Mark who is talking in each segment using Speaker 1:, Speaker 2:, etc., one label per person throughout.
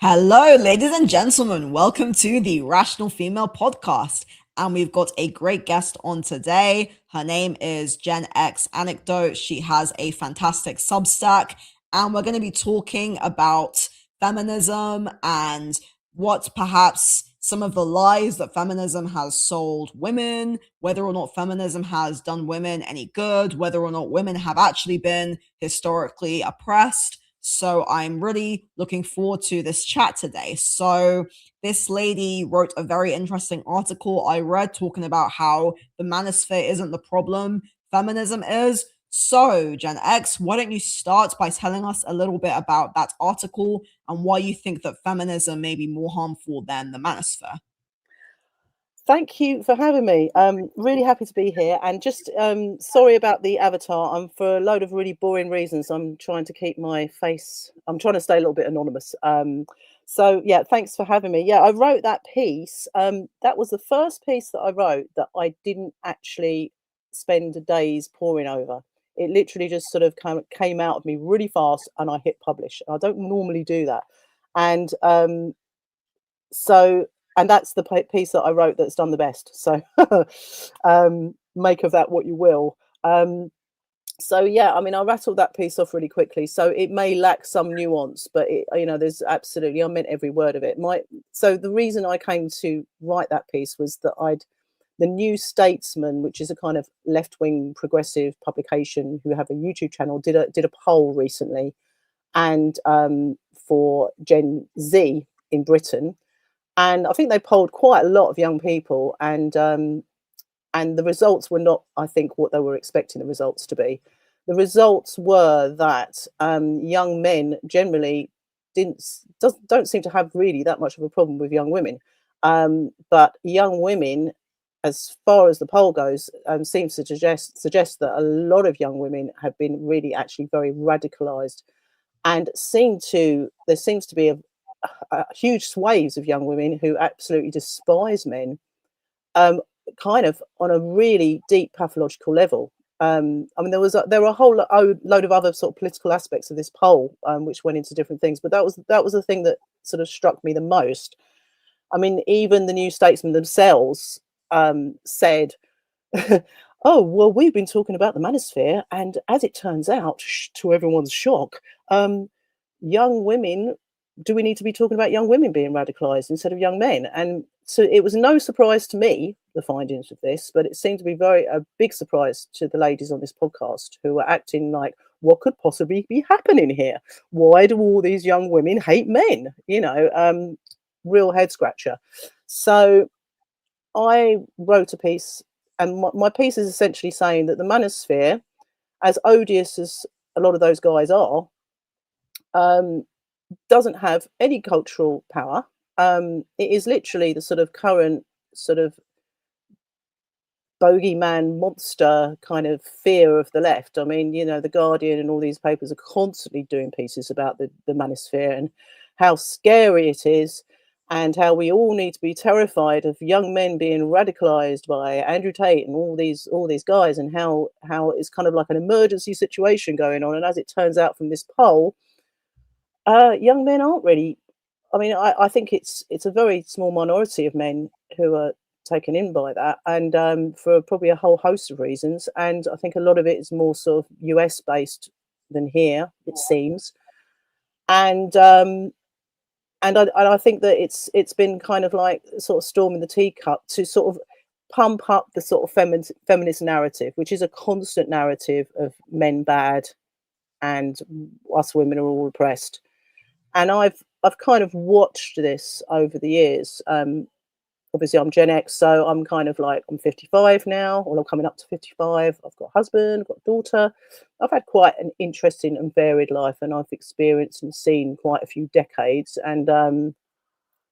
Speaker 1: Hello, ladies and gentlemen. Welcome to the Rational Female Podcast. And we've got a great guest on today. Her name is Gen X Anecdotes. She has a fantastic Substack. And we're going to be talking about feminism and what perhaps some of the lies that feminism has sold women, whether or not feminism has done women any good, whether or not women have actually been historically oppressed. So I'm really looking forward to this chat today. So this lady wrote a very interesting article I read talking about how the manosphere isn't the problem, feminism is. So, Gen X, why don't you start by telling us a little bit about that article and why you think that feminism may be more harmful than the manosphere?
Speaker 2: Thank you for having me. Really happy to be here. And just sorry about the avatar. I'm for a load of really boring reasons. I'm trying to keep my face. I'm trying to stay a little bit anonymous. So yeah, thanks for having me. Yeah, I wrote that piece. That was the first piece that I wrote that I didn't actually spend days poring over. It literally just sort of came out of me really fast, and I hit publish. I don't normally do that, and so and that's the piece that I wrote that's done the best. So make of that what you will. So yeah, I mean, I rattled that piece off really quickly. So it may lack some nuance, but there's absolutely, I meant every word of it. So the reason I came to write that piece was that the New Statesman, which is a kind of left-wing progressive publication who have a YouTube channel, did a poll recently, and for Gen Z in Britain, and I think they polled quite a lot of young people, and the results were not, I think, what they were expecting the results to be. The results were that young men generally don't seem to have really that much of a problem with young women, but young women, as far as the poll goes, seems to suggest that a lot of young women have been really actually very radicalized, and there seems to be huge swathes of young women who absolutely despise men, um, kind of on a really deep pathological level. I mean, there were a whole load of other sort of political aspects of this poll, which went into different things, but that was the thing that sort of struck me the most. I mean, even the New Statesmen themselves said, "Oh, well, we've been talking about the manosphere, and as it turns out, to everyone's shock, young women. Do we need to be talking about young women being radicalized instead of young men?" And so it was no surprise to me, the findings of this, but it seemed to be a big surprise to the ladies on this podcast who were acting like, what could possibly be happening here? Why do all these young women hate men? Real head scratcher. So I wrote a piece, and my piece is essentially saying that the manosphere, as odious as a lot of those guys are, um, doesn't have any cultural power. It is literally the sort of current sort of bogeyman monster kind of fear of the left. I mean, the Guardian and all these papers are constantly doing pieces about the manosphere and how scary it is, and how we all need to be terrified of young men being radicalized by Andrew Tate and all these guys, and how it's kind of like an emergency situation going on. And as it turns out from this poll, young men aren't really. I mean, I think it's a very small minority of men who are taken in by that, and for probably a whole host of reasons. And I think a lot of it is more sort of US based than here, it seems. And I think that it's been kind of like sort of storming the teacup to sort of pump up the sort of feminist narrative, which is a constant narrative of men bad and us women are all oppressed. And I've kind of watched this over the years. Obviously, I'm Gen X, so I'm kind of like, I'm 55 now, or I'm coming up to 55. I've got a husband, I've got a daughter. I've had quite an interesting and varied life, and I've experienced and seen quite a few decades. And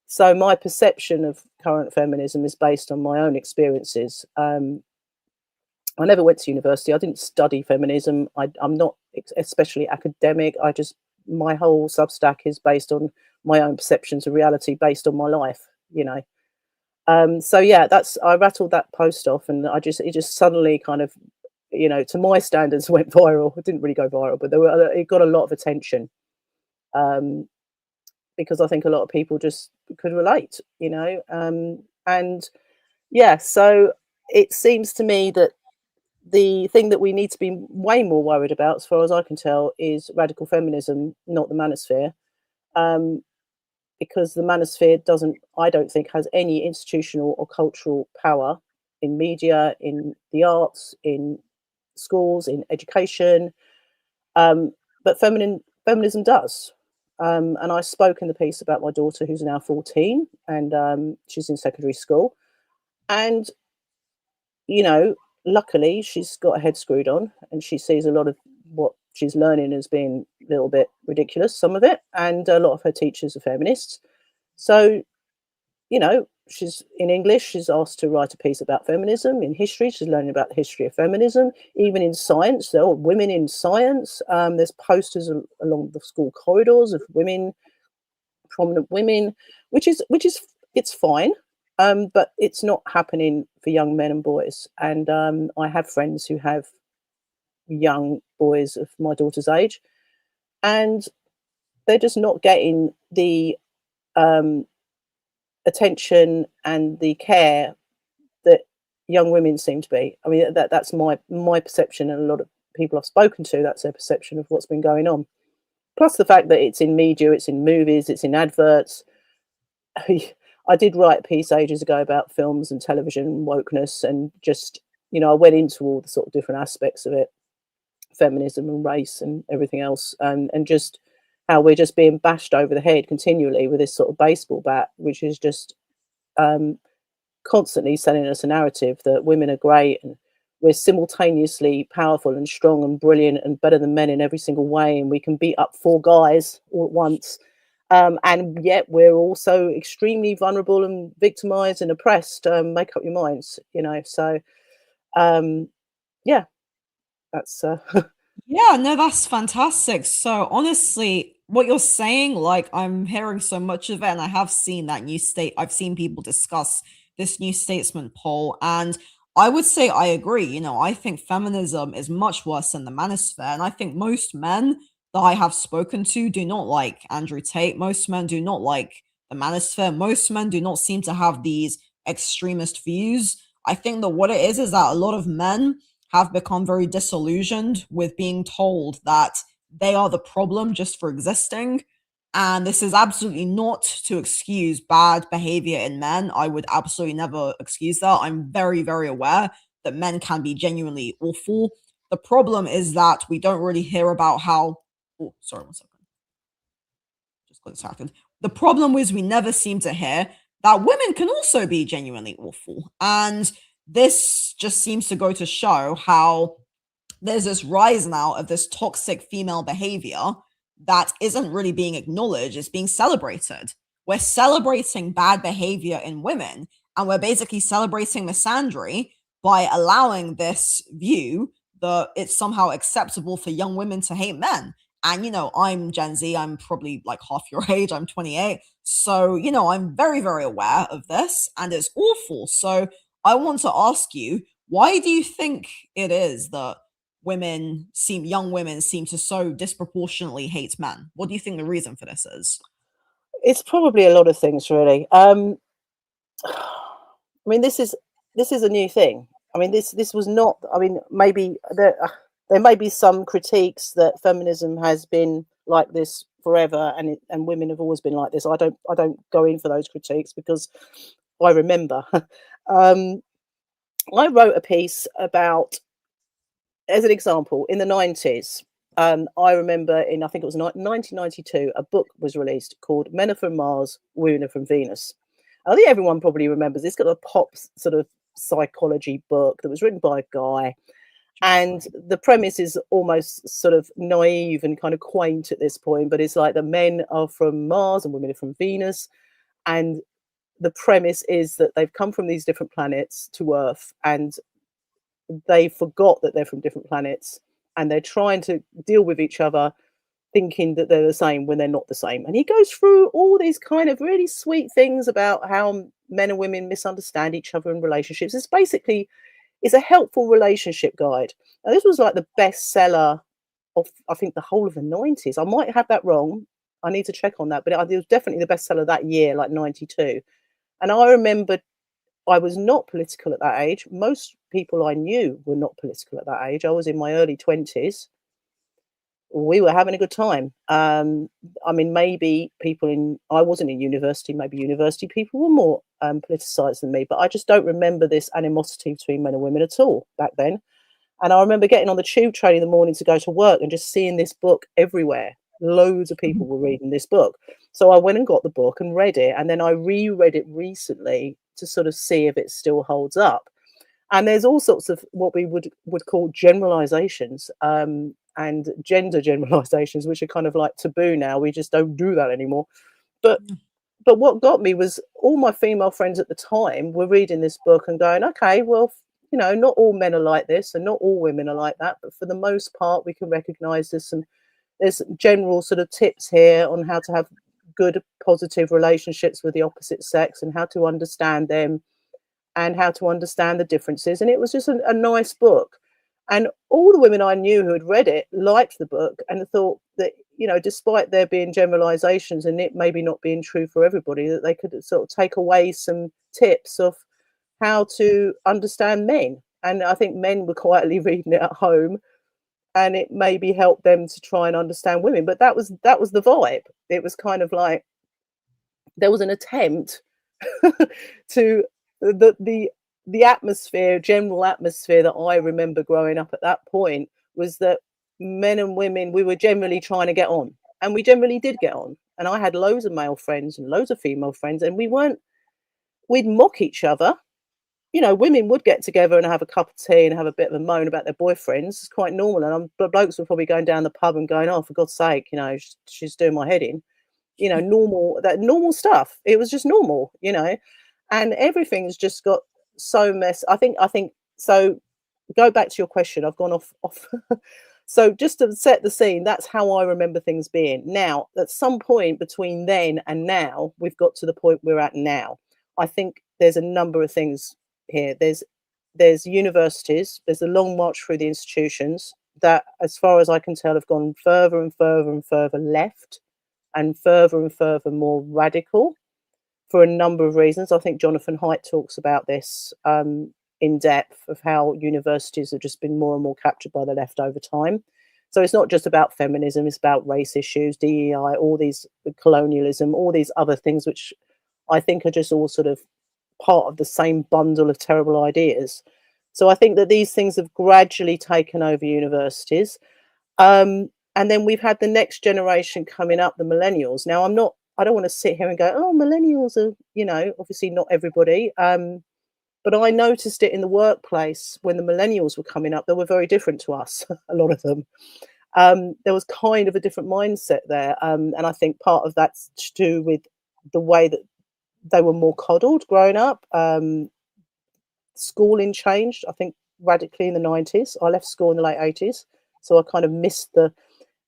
Speaker 2: so my perception of current feminism is based on my own experiences. I never went to university. I didn't study feminism. I'm not especially academic. My whole Substack is based on my own perceptions of reality based on my life. So yeah, I rattled that post off, and it just suddenly kind of, to my standards, went viral. It didn't really go viral, but it got a lot of attention. Um, because I think a lot of people just could relate, and yeah, so it seems to me that the thing that we need to be way more worried about, as far as I can tell, is radical feminism, not the manosphere. Um, because the manosphere doesn't, I don't think, has any institutional or cultural power in media, in the arts, in schools, in education. But feminism does. And I spoke in the piece about my daughter, who's now 14, and she's in secondary school. And, you know, luckily she's got her head screwed on, and she sees a lot of what she's learning as being a little bit ridiculous, some of it. And a lot of her teachers are feminists. So, she's in English, she's asked to write a piece about feminism. In history, she's learning about the history of feminism. Even in science, there are women in science. There's posters along the school corridors of women, prominent women, which is it's fine. But it's not happening for young men and boys. And I have friends who have young boys of my daughter's age, and they're just not getting the um, attention and the care that young women seem to be. I mean, that's my perception, and a lot of people I've spoken to, that's their perception of what's been going on. Plus the fact that it's in media, it's in movies, it's in adverts. I did write a piece ages ago about films and television wokeness, and just, I went into all the sort of different aspects of it, feminism and race and everything else, and just how we're just being bashed over the head continually with this sort of baseball bat, which is just um, constantly selling us a narrative that women are great and we're simultaneously powerful and strong and brilliant and better than men in every single way, and we can beat up four guys all at once. And yet we're also extremely vulnerable and victimized and oppressed. Make up your minds, So, yeah, that's
Speaker 1: Yeah, no, that's fantastic. So honestly, what you're saying, like I'm hearing so much of it, and I have seen that I've seen people discuss this New Statesman poll, and I would say I agree. I think feminism is much worse than the manosphere, and I think most men that I have spoken to do not like Andrew Tate. Most men do not like the manosphere. Most men do not seem to have these extremist views. I think that what it is that a lot of men have become very disillusioned with being told that they are the problem just for existing. And this is absolutely not to excuse bad behavior in men. I would absolutely never excuse that. I'm very, very aware that men can be genuinely awful. The problem is that we don't really hear about how. Oh, sorry, 1 second. Just got distracted. The problem is we never seem to hear that women can also be genuinely awful. And this just seems to go to show how there's this rise now of this toxic female behavior that isn't really being acknowledged, it's being celebrated. We're celebrating bad behavior in women, and we're basically celebrating misandry by allowing this view that it's somehow acceptable for young women to hate men. And, I'm Gen Z, I'm probably like half your age, I'm 28. So, I'm very, very aware of this, and it's awful. So, I want to ask you, why do you think it is that young women seem to so disproportionately hate men? What do you think the reason for this is?
Speaker 2: it's probably a lot of things, really. I mean, this is a new thing. I mean, this was not. I mean, maybe there may be some critiques that feminism has been like this forever, and women have always been like this. I don't go in for those critiques because I remember. um, I wrote a piece about, as an example, in the 90s. I remember I think it was 1992, a book was released called Men Are From Mars, Women Are From Venus. I think everyone probably remembers this. It's got a pop sort of psychology book that was written by a guy. And the premise is almost sort of naive and kind of quaint at this point, but it's like the men are from Mars and women are from Venus. And the premise is that they've come from these different planets to Earth, and they forgot that they're from different planets, and they're trying to deal with each other thinking that they're the same when they're not the same. And he goes through all these kind of really sweet things about how men and women misunderstand each other in relationships. It's a helpful relationship guide. Now, this was like the bestseller of, I think, the whole of the 90s. I might have that wrong, I need to check on that, but it was definitely the bestseller that year, like 92. And I remember I was not political at that age. Most people I knew were not political at that age. I was in my early 20s. We were having a good time. I mean, maybe I wasn't in university, maybe university people were more politicized than me, but I just don't remember this animosity between men and women at all back then. And I remember getting on the tube train in the morning to go to work and just seeing this book everywhere. Loads of people were reading this book. So I went and got the book and read it. And then I reread it recently to sort of see if it still holds up. And there's all sorts of what we would call generalizations and gender generalizations, which are kind of like taboo now. We just don't do that anymore. But what got me was all my female friends at the time were reading this book and going, okay, well, you know, not all men are like this and not all women are like that, but for the most part, we can recognize there's general sort of tips here on how to have good, positive relationships with the opposite sex and how to understand them and how to understand the differences. And it was just a nice book. And all the women I knew who had read it liked the book and thought that, you know, despite there being generalizations and it maybe not being true for everybody, that they could sort of take away some tips of how to understand men. And I think men were quietly reading it at home and it maybe helped them to try and understand women. But that was the vibe. It was kind of like there was an attempt to the atmosphere, general atmosphere that I remember growing up at that point was that men and women, we were generally trying to get on, and we generally did get on. And I had loads of male friends and loads of female friends, and we'd mock each other. You know, women would get together and have a cup of tea and have a bit of a moan about their boyfriends. It's quite normal. And but blokes were probably going down the pub and going, "Oh, for God's sake, you know, she's doing my head in." You know, normal stuff. It was just normal, you know, and everything's just got so I think so. Go back to your question. I've gone off. So just to set the scene, that's how I remember things being. Now, at some point between then and now, we've got to the point we're at now. I think there's a number of things here. There's universities. There's a long march through the institutions that, as far as I can tell, have gone further and further and further left and further more radical for a number of reasons. I think Jonathan Haidt talks about this in depth of how universities have just been more and more captured by the left over time. So it's not just about feminism, it's about race issues, DEI, all these colonialism, all these other things, which I think are just all sort of part of the same bundle of terrible ideas. So I think that these things have gradually taken over universities. And then we've had the next generation coming up, the millennials. Now, I don't want to sit here and go, oh, millennials are, you know, obviously not everybody. But I noticed it in the workplace when the millennials were coming up. They were very different to us, a lot of them. There was kind of a different mindset there. And I think part of that's to do with the way that they were more coddled growing up. Schooling changed, I think, radically in the 90s. I left school in the late 80s. So I kind of missed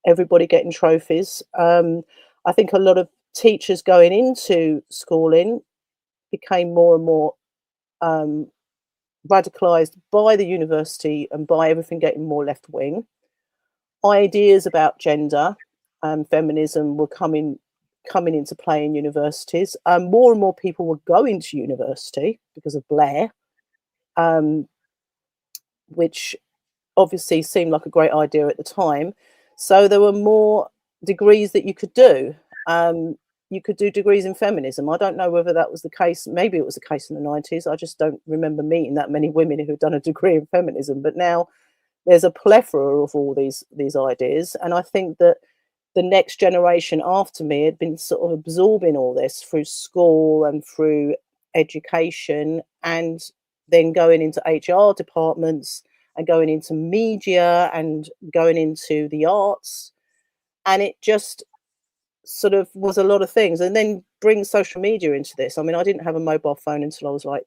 Speaker 2: everybody getting trophies. I think a lot of teachers going into schooling became more and more radicalized by the university and by everything getting more left wing. Ideas about gender and feminism were coming into play in universities. More and more people were going to university because of Blair, which obviously seemed like a great idea at the time. So there were more degrees that you could do. You could do degrees in feminism. I don't know whether that was the case. Maybe it was the case in the 90s. I just don't remember meeting that many women who had done a degree in feminism. But now there's a plethora of all these ideas. And I think that the next generation after me had been sort of absorbing all this through school and through education, and then going into HR departments and going into media and going into the arts. And it just sort of was a lot of things. And then bring social media into this. I mean, I didn't have a mobile phone until I was like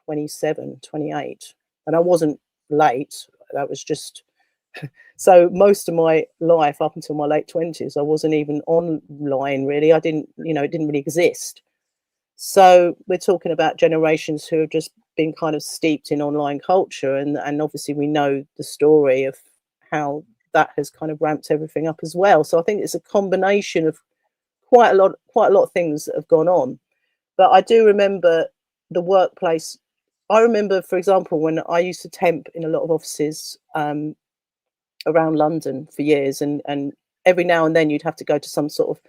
Speaker 2: 27, 28. And I wasn't late. That was just... So most of my life up until my late 20s, I wasn't even online, really. I didn't, you know, it didn't really exist. So we're talking about generations who have just been kind of steeped in online culture. And obviously we know the story of how that has kind of ramped everything up as well. So I think it's a combination of quite a lot of things that have gone on. But I do remember the workplace. I remember, for example, when I used to temp in a lot of offices around London for years, and every now and then you'd have to go to some sort of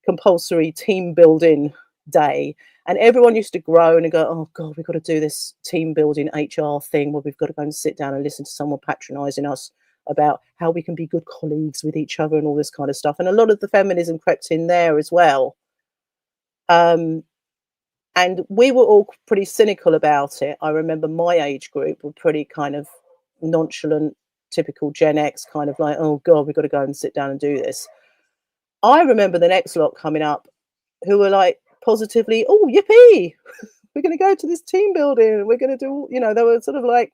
Speaker 2: compulsory team building day, and everyone used to groan and go, "Oh God, we've got to do this team building HR thing where we've got to go and sit down and listen to someone patronising us about how we can be good colleagues with each other and all this kind of stuff." And a lot of the feminism crept in there as well. And we were all pretty cynical about it. I remember my age group were pretty kind of nonchalant, typical Gen X, kind of like, "Oh God, we've got to go and sit down and do this." I remember the next lot coming up who were like positively, "Oh, yippee, we're going to go to this team building. We're going to do," they were sort of like,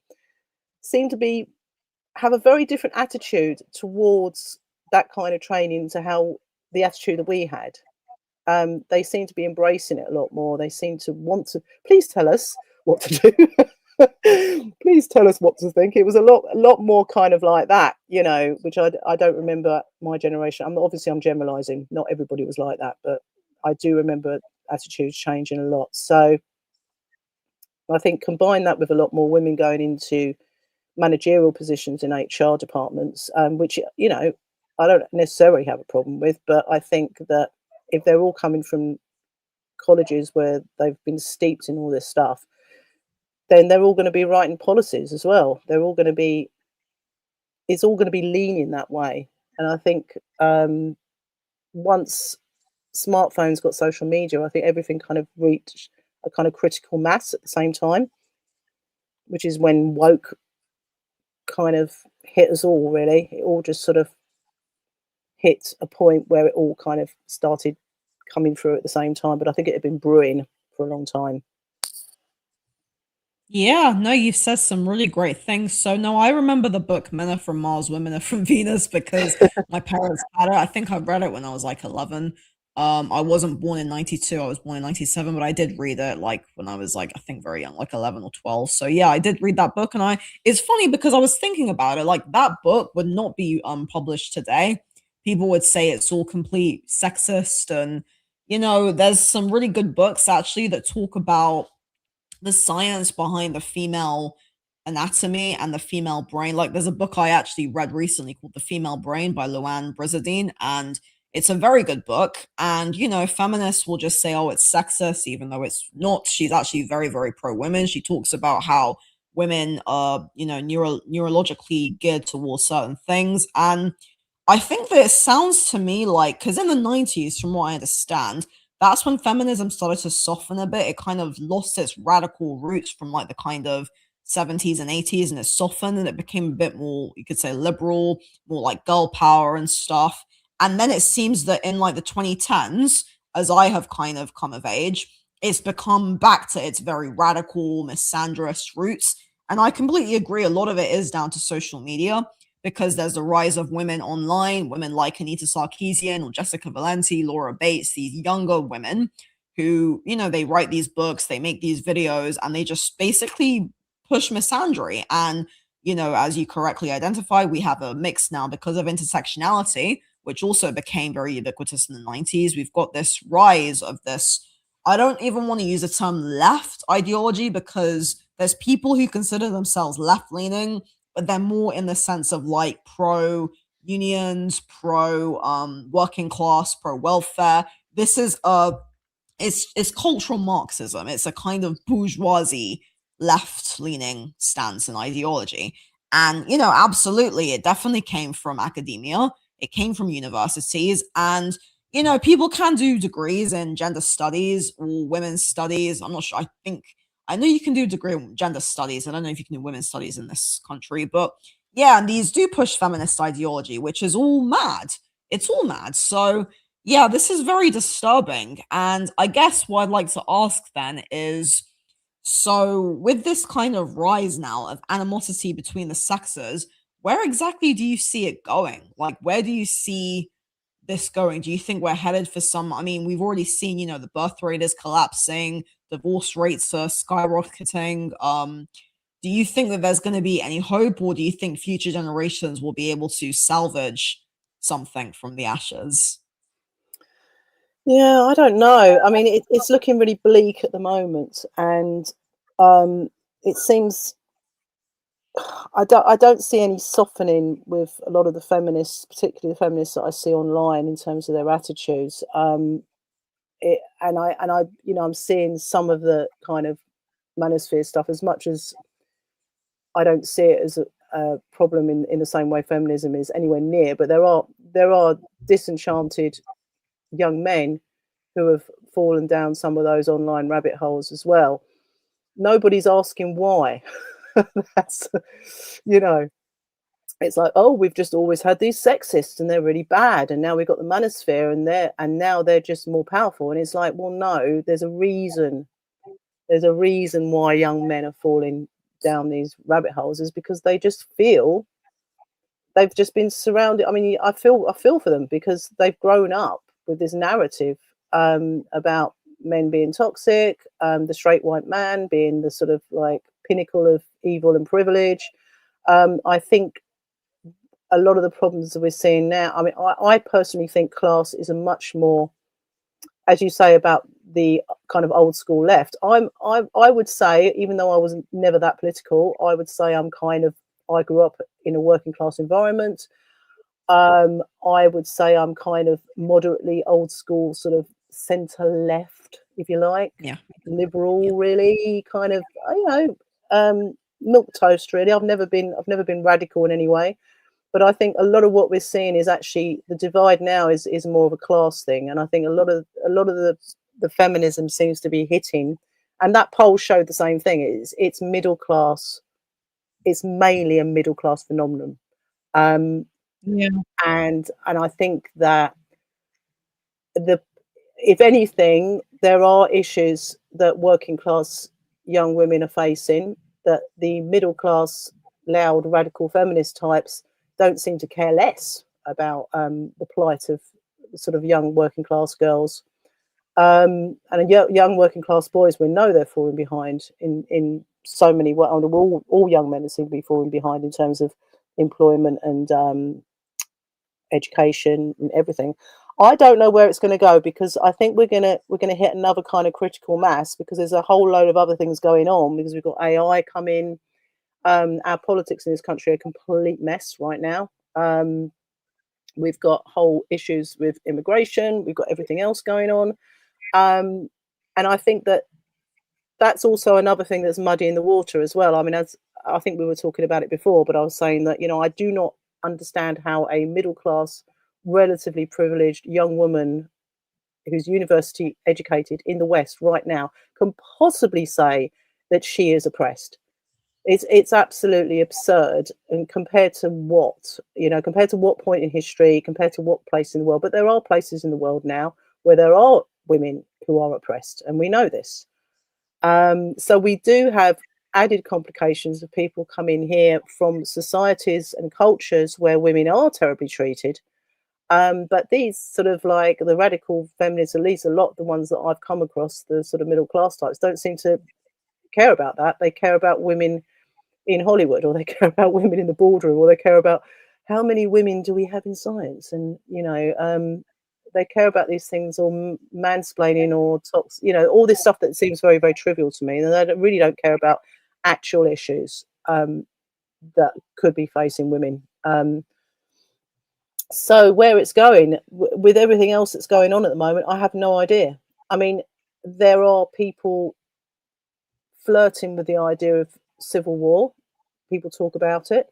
Speaker 2: seemed to be, have a very different attitude towards that kind of training to how the attitude that we had. They seem to be embracing it a lot more. They seem to want to, please tell us what to do. Please tell us what to think. It was a lot more kind of like that, which I don't remember my generation. I'm generalizing. Not everybody was like that, but I do remember attitudes changing a lot. So I think combine that with a lot more women going into managerial positions in HR departments, which, I don't necessarily have a problem with, but I think that if they're all coming from colleges where they've been steeped in all this stuff, then they're all going to be writing policies as well. It's all going to be leaning that way. And I think once smartphones got social media, I think everything kind of reached a kind of critical mass at the same time, which is when woke kind of hit us all, really. It all just sort of hit a point where it all kind of started coming through at the same time, but I think it had been brewing for a long time.
Speaker 1: Yeah, no, you've said some really great things. So, no, I remember the book Men Are From Mars, Women Are From Venus because my parents had it. I think I read it when I was like 11. I wasn't born in 92, I was born in 97, but I did read it like when I was like, I think very young, like 11 or 12. So, yeah, I did read that book. And it's funny because I was thinking about it, like that book would not be published today. People would say it's all complete sexist. And, there's some really good books actually that talk about the science behind the female anatomy and the female brain. Like there's a book I actually read recently called The Female Brain by Luann Brizardine, and it's a very good book. And feminists will just say, oh, it's sexist, even though it's not. She's actually very, very pro women. She talks about how women are, neurologically geared towards certain things. And I think that it sounds to me like, because in the 90s, from what I understand, that's when feminism started to soften a bit. It kind of lost its radical roots from like the kind of 70s and 80s, and it softened and it became a bit more, you could say, liberal, more like girl power and stuff. And then it seems that in like the 2010s, as I have kind of come of age, it's become back to its very radical, misandrous roots. And I completely agree. A lot of it is down to social media because there's the rise of women online, women like Anita Sarkeesian or Jessica Valenti, Laura Bates, these younger women who, they write these books, they make these videos, and they just basically push misandry. And, as you correctly identify, we have a mix now because of intersectionality, which also became very ubiquitous in the 90s. We've got this rise of this, I don't even want to use the term left ideology because there's people who consider themselves left leaning, but they're more in the sense of like pro unions, pro working class, pro welfare. This is it's cultural Marxism. It's a kind of bourgeoisie left leaning stance and ideology. And absolutely, it definitely came from academia. It came from universities, and people can do degrees in gender studies or women's studies. I'm not sure. I know you can do a degree in gender studies. I don't know if you can do women's studies in this country, but yeah, and these do push feminist ideology, which is all mad. It's all mad. So yeah, this is very disturbing. And I guess what I'd like to ask then is, so with this kind of rise now of animosity between the sexes, where exactly do you see it going? Like, where do you see this going? Do you think we're headed for some? I mean, we've already seen, the birth rate is collapsing, divorce rates are skyrocketing. Do you think that there's going to be any hope, or do you think future generations will be able to salvage something from the ashes?
Speaker 2: Yeah, I don't know. I mean, it's looking really bleak at the moment, and it seems I don't see any softening with a lot of the feminists, particularly the feminists that I see online in terms of their attitudes. And I, I'm seeing some of the kind of manosphere stuff, as much as I don't see it as a problem in the same way feminism is anywhere near. But there are disenchanted young men who have fallen down some of those online rabbit holes as well. Nobody's asking why. That's, you know, it's like, oh, we've just always had these sexists and they're really bad, and now we've got the manosphere and now they're just more powerful. And it's like, well, no, there's a reason. There's a reason why young men are falling down these rabbit holes, is because they just feel they've just been surrounded. I mean, I feel for them, because they've grown up with this narrative about men being toxic, the straight white man being the sort of like pinnacle of evil and privilege. I think a lot of the problems that we're seeing now. I mean, I personally think class is a much more, as you say about the kind of old school left. I would say, even though I was never that political, I would say I grew up in a working class environment. I would say I'm kind of moderately old school, sort of centre left, if you like,
Speaker 1: Yeah. Yeah.
Speaker 2: liberal, really kind of, milk toast. Really, I've never been radical in any way. But I think a lot of what we're seeing is actually the divide now is more of a class thing, and I think a lot of the feminism seems to be hitting, and that poll showed the same thing. It's middle class. It's mainly a middle class phenomenon, um,
Speaker 1: Yeah.
Speaker 2: and I think that the if anything, there are issues that working class young women are facing that the middle class, loud, radical feminist types don't seem to care less about, the plight of sort of young working class girls. And young working class boys, we know they're falling behind in so many ways. All young men seem to be falling behind in terms of employment and education and everything. I don't know where it's going to go, because I think we're gonna hit another kind of critical mass, because there's a whole load of other things going on, because we've got AI come in. Our politics in this country are a complete mess right now. We've got whole issues with immigration. We've got everything else going on, and I think that that's also another thing that's muddying the water as well. I mean, as I think we were talking about it before, but I was saying that, I do not understand how a middle class, relatively privileged young woman who's university educated in the West right now can possibly say that she is oppressed. It's absolutely absurd, and compared to what point in history, compared to what place in the world. But there are places in the world now where there are women who are oppressed, and we know this. So we do have added complications of people coming here from societies and cultures where women are terribly treated. But these sort of like the radical feminists, at least a lot of the ones that I've come across, the sort of middle class types, don't seem to care about that. They care about women in Hollywood, or they care about women in the boardroom, or they care about how many women do we have in science, and they care about these things, or mansplaining, or talks, all this stuff that seems very, very trivial to me, and really don't care about actual issues that could be facing women. So where it's going with everything else that's going on at the moment, I have no idea. I mean, there are people flirting with the idea of civil war. People talk about it.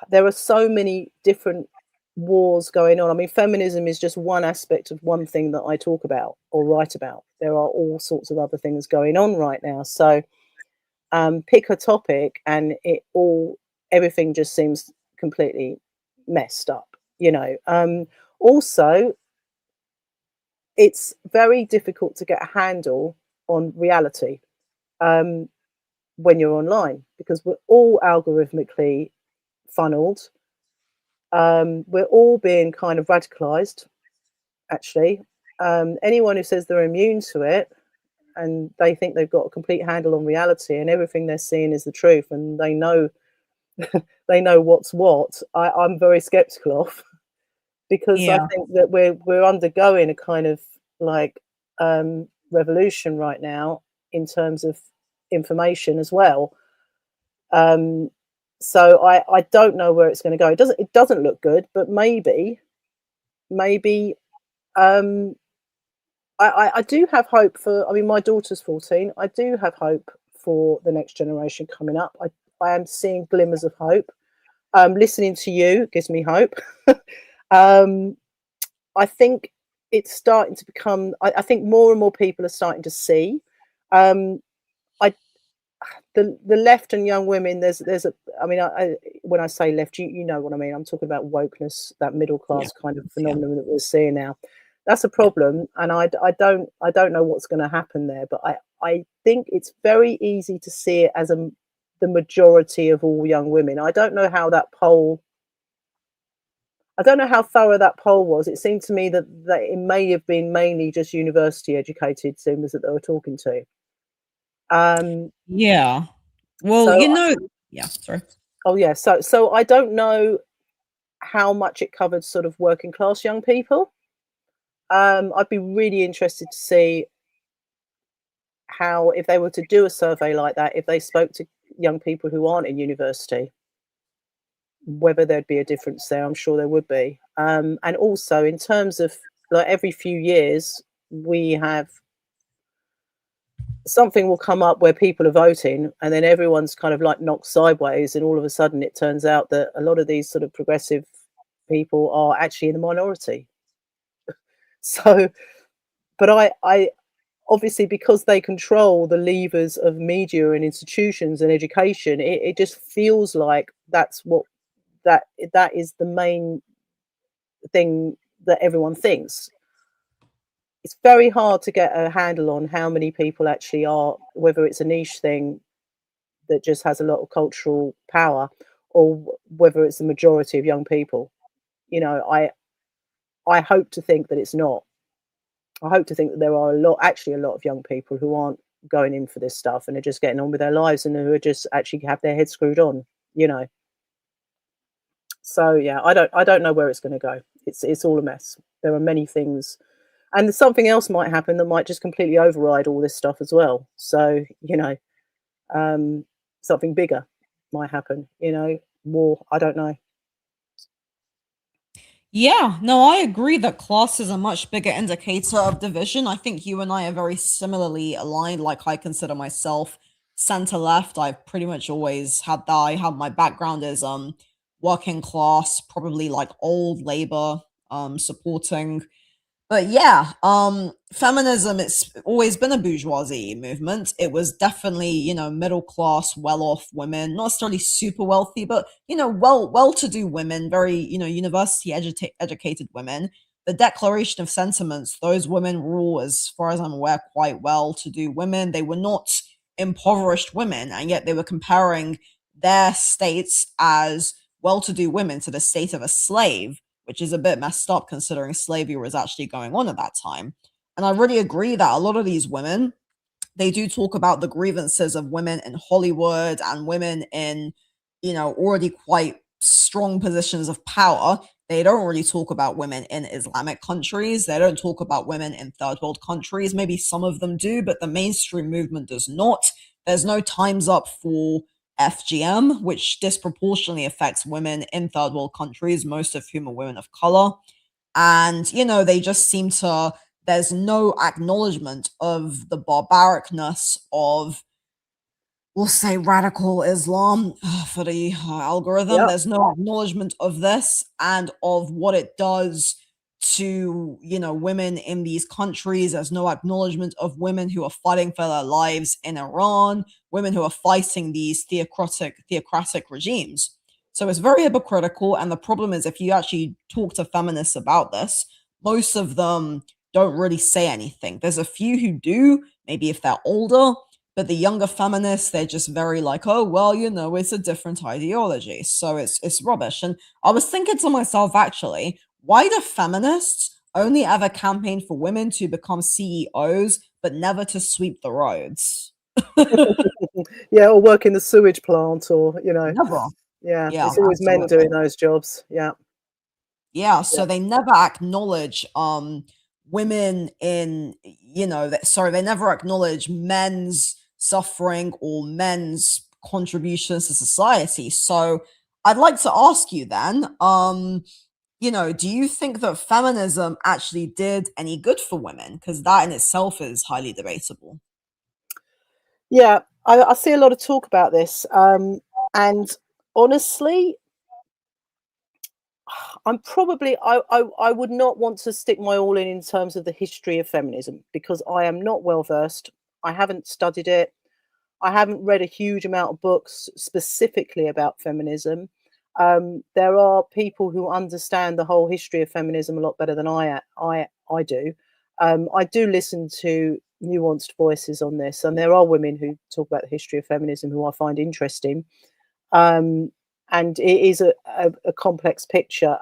Speaker 2: There are so many different wars going on. I mean, feminism is just one aspect of one thing that I talk about or write about. There are all sorts of other things going on right now. So pick a topic, and everything just seems completely messed up. Also, it's very difficult to get a handle on reality um, when you're online, because we're all algorithmically funneled. We're all being kind of radicalized, actually. Anyone who says they're immune to it, and they think they've got a complete handle on reality and everything they're seeing is the truth, and they know they know what's what, I'm very skeptical of. because I
Speaker 1: Yeah.
Speaker 2: think that we're undergoing a kind of like revolution right now in terms of information as well. Um, so I don't know where it's going to go. It doesn't look good, but maybe um, I do have hope for. I mean, my daughter's 14. I do have hope for the next generation coming up. I am seeing glimmers of hope. Listening to you gives me hope. um, I think it's starting to become. I think more and more people are starting to see. Um, I the left and young women. There's a. I mean, when I say left, you know what I mean. I'm talking about wokeness, that middle
Speaker 1: Yeah.
Speaker 2: class kind of
Speaker 1: Yeah.
Speaker 2: phenomenon that we're seeing now. That's a
Speaker 1: Yeah.
Speaker 2: problem, and I don't know what's going to happen there. But I think it's very easy to see it as the majority of all young women. I don't know how that poll. I don't know how thorough that poll was. It seemed to me that it may have been mainly just university educated swimmers that they were talking to. Um,
Speaker 1: Yeah. Well,
Speaker 2: so,
Speaker 1: yeah, sorry.
Speaker 2: oh yeah, so I don't know how much it covered sort of working class young people. I'd be really interested to see how, if they were to do a survey like that, if they spoke to young people who aren't in university, whether there'd be a difference there. I'm sure there would be. And also in terms of like every few years, we have something will come up where people are voting and then everyone's kind of like knocked sideways, and all of a sudden it turns out that a lot of these sort of progressive people are actually in the minority. So but I obviously, because they control the levers of media and institutions and education, it just feels like that that is the main thing that everyone thinks. It's very hard to get a handle on how many people actually are, whether it's a niche thing that just has a lot of cultural power, or whether it's the majority of young people. You know, I hope to think that it's not. I hope to think that there are actually a lot of young people who aren't going in for this stuff and are just getting on with their lives and who are just actually have their heads screwed on, you know. So yeah, I don't know where it's going to go. It's all a mess. There are many things, and something else might happen that might just completely override all this stuff as well. So um, something bigger might happen. War. I don't know.
Speaker 1: Yeah, no, I agree that class is a much bigger indicator of division. I think you and I are very similarly aligned. Like, I consider myself center left. I've pretty much always had that. I have my background as working class, probably like old labor, supporting. But yeah, feminism, it's always been a bourgeoisie movement. It was definitely, middle class, well off women, not necessarily super wealthy, but well to do women, very, university educated women. The Declaration of Sentiments, those women were all, as far as I'm aware, quite well to do women. They were not impoverished women, and yet they were comparing their states as well to do women to the state of a slave, which is a bit messed up considering slavery was actually going on at that time. And I really agree that a lot of these women, they do talk about the grievances of women in Hollywood and women in, already quite strong positions of power. They don't really talk about women in Islamic countries. They don't talk about women in third world countries. Maybe some of them do, but the mainstream movement does not. There's no times up for FGM, which disproportionately affects women in third world countries, most of whom are women of color. And, they just seem to, there's no acknowledgement of the barbaricness of, we'll say, radical Islam for the algorithm.
Speaker 2: Yeah,
Speaker 1: There's no acknowledgement of this and of what it does to, women in these countries. There's no acknowledgement of women who are fighting for their lives in Iran, women who are fighting these theocratic regimes. So it's very hypocritical. And the problem is, if you actually talk to feminists about this, most of them don't really say anything. There's a few who do, maybe if they're older, but the younger feminists, they're just very like, oh, well, it's a different ideology. So it's rubbish. And I was thinking to myself, actually, why do feminists only ever campaign for women to become CEOs, but never to sweep the roads?
Speaker 2: yeah, or work in the sewage plant, or
Speaker 1: Never.
Speaker 2: yeah,
Speaker 1: Yeah,
Speaker 2: it's always men doing
Speaker 1: absolutely.
Speaker 2: those jobs. Yeah.
Speaker 1: Yeah,
Speaker 2: Yeah.
Speaker 1: so they never acknowledge women in, sorry, they never acknowledge men's suffering or men's contributions to society. So I'd like to ask you then, do you think that feminism actually did any good for women? Because that in itself is highly debatable.
Speaker 2: Yeah, I see a lot of talk about this, and honestly, I'm probably I would not want to stick my all in terms of the history of feminism because I am not well versed. I haven't studied it. I haven't read a huge amount of books specifically about feminism. There are people who understand the whole history of feminism a lot better than I do. I do listen to nuanced voices on this, and there are women who talk about the history of feminism who I find interesting. Um, and it is a complex picture.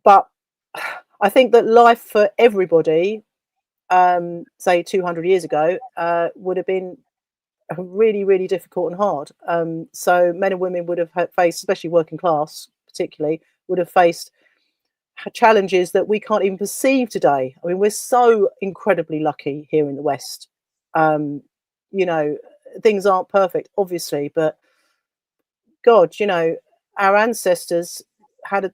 Speaker 2: But I think that life for everybody, say 200 years ago, would have been really, really difficult and hard. So men and women would have faced, especially working class, particularly, would have faced challenges that we can't even perceive today. I mean, we're so incredibly lucky here in the West. Um, you know, things aren't perfect, obviously, but God, our ancestors had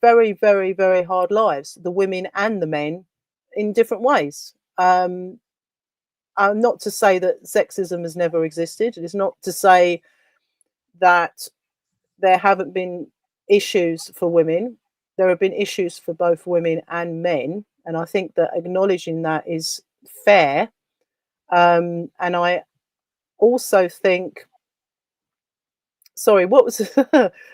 Speaker 2: very, very, very hard lives, the women and the men, in different ways. Not to say that sexism has never existed. It's not to say that there haven't been issues for women. There have been issues for both women and men, and I think that acknowledging that is fair. And I also think, sorry, what was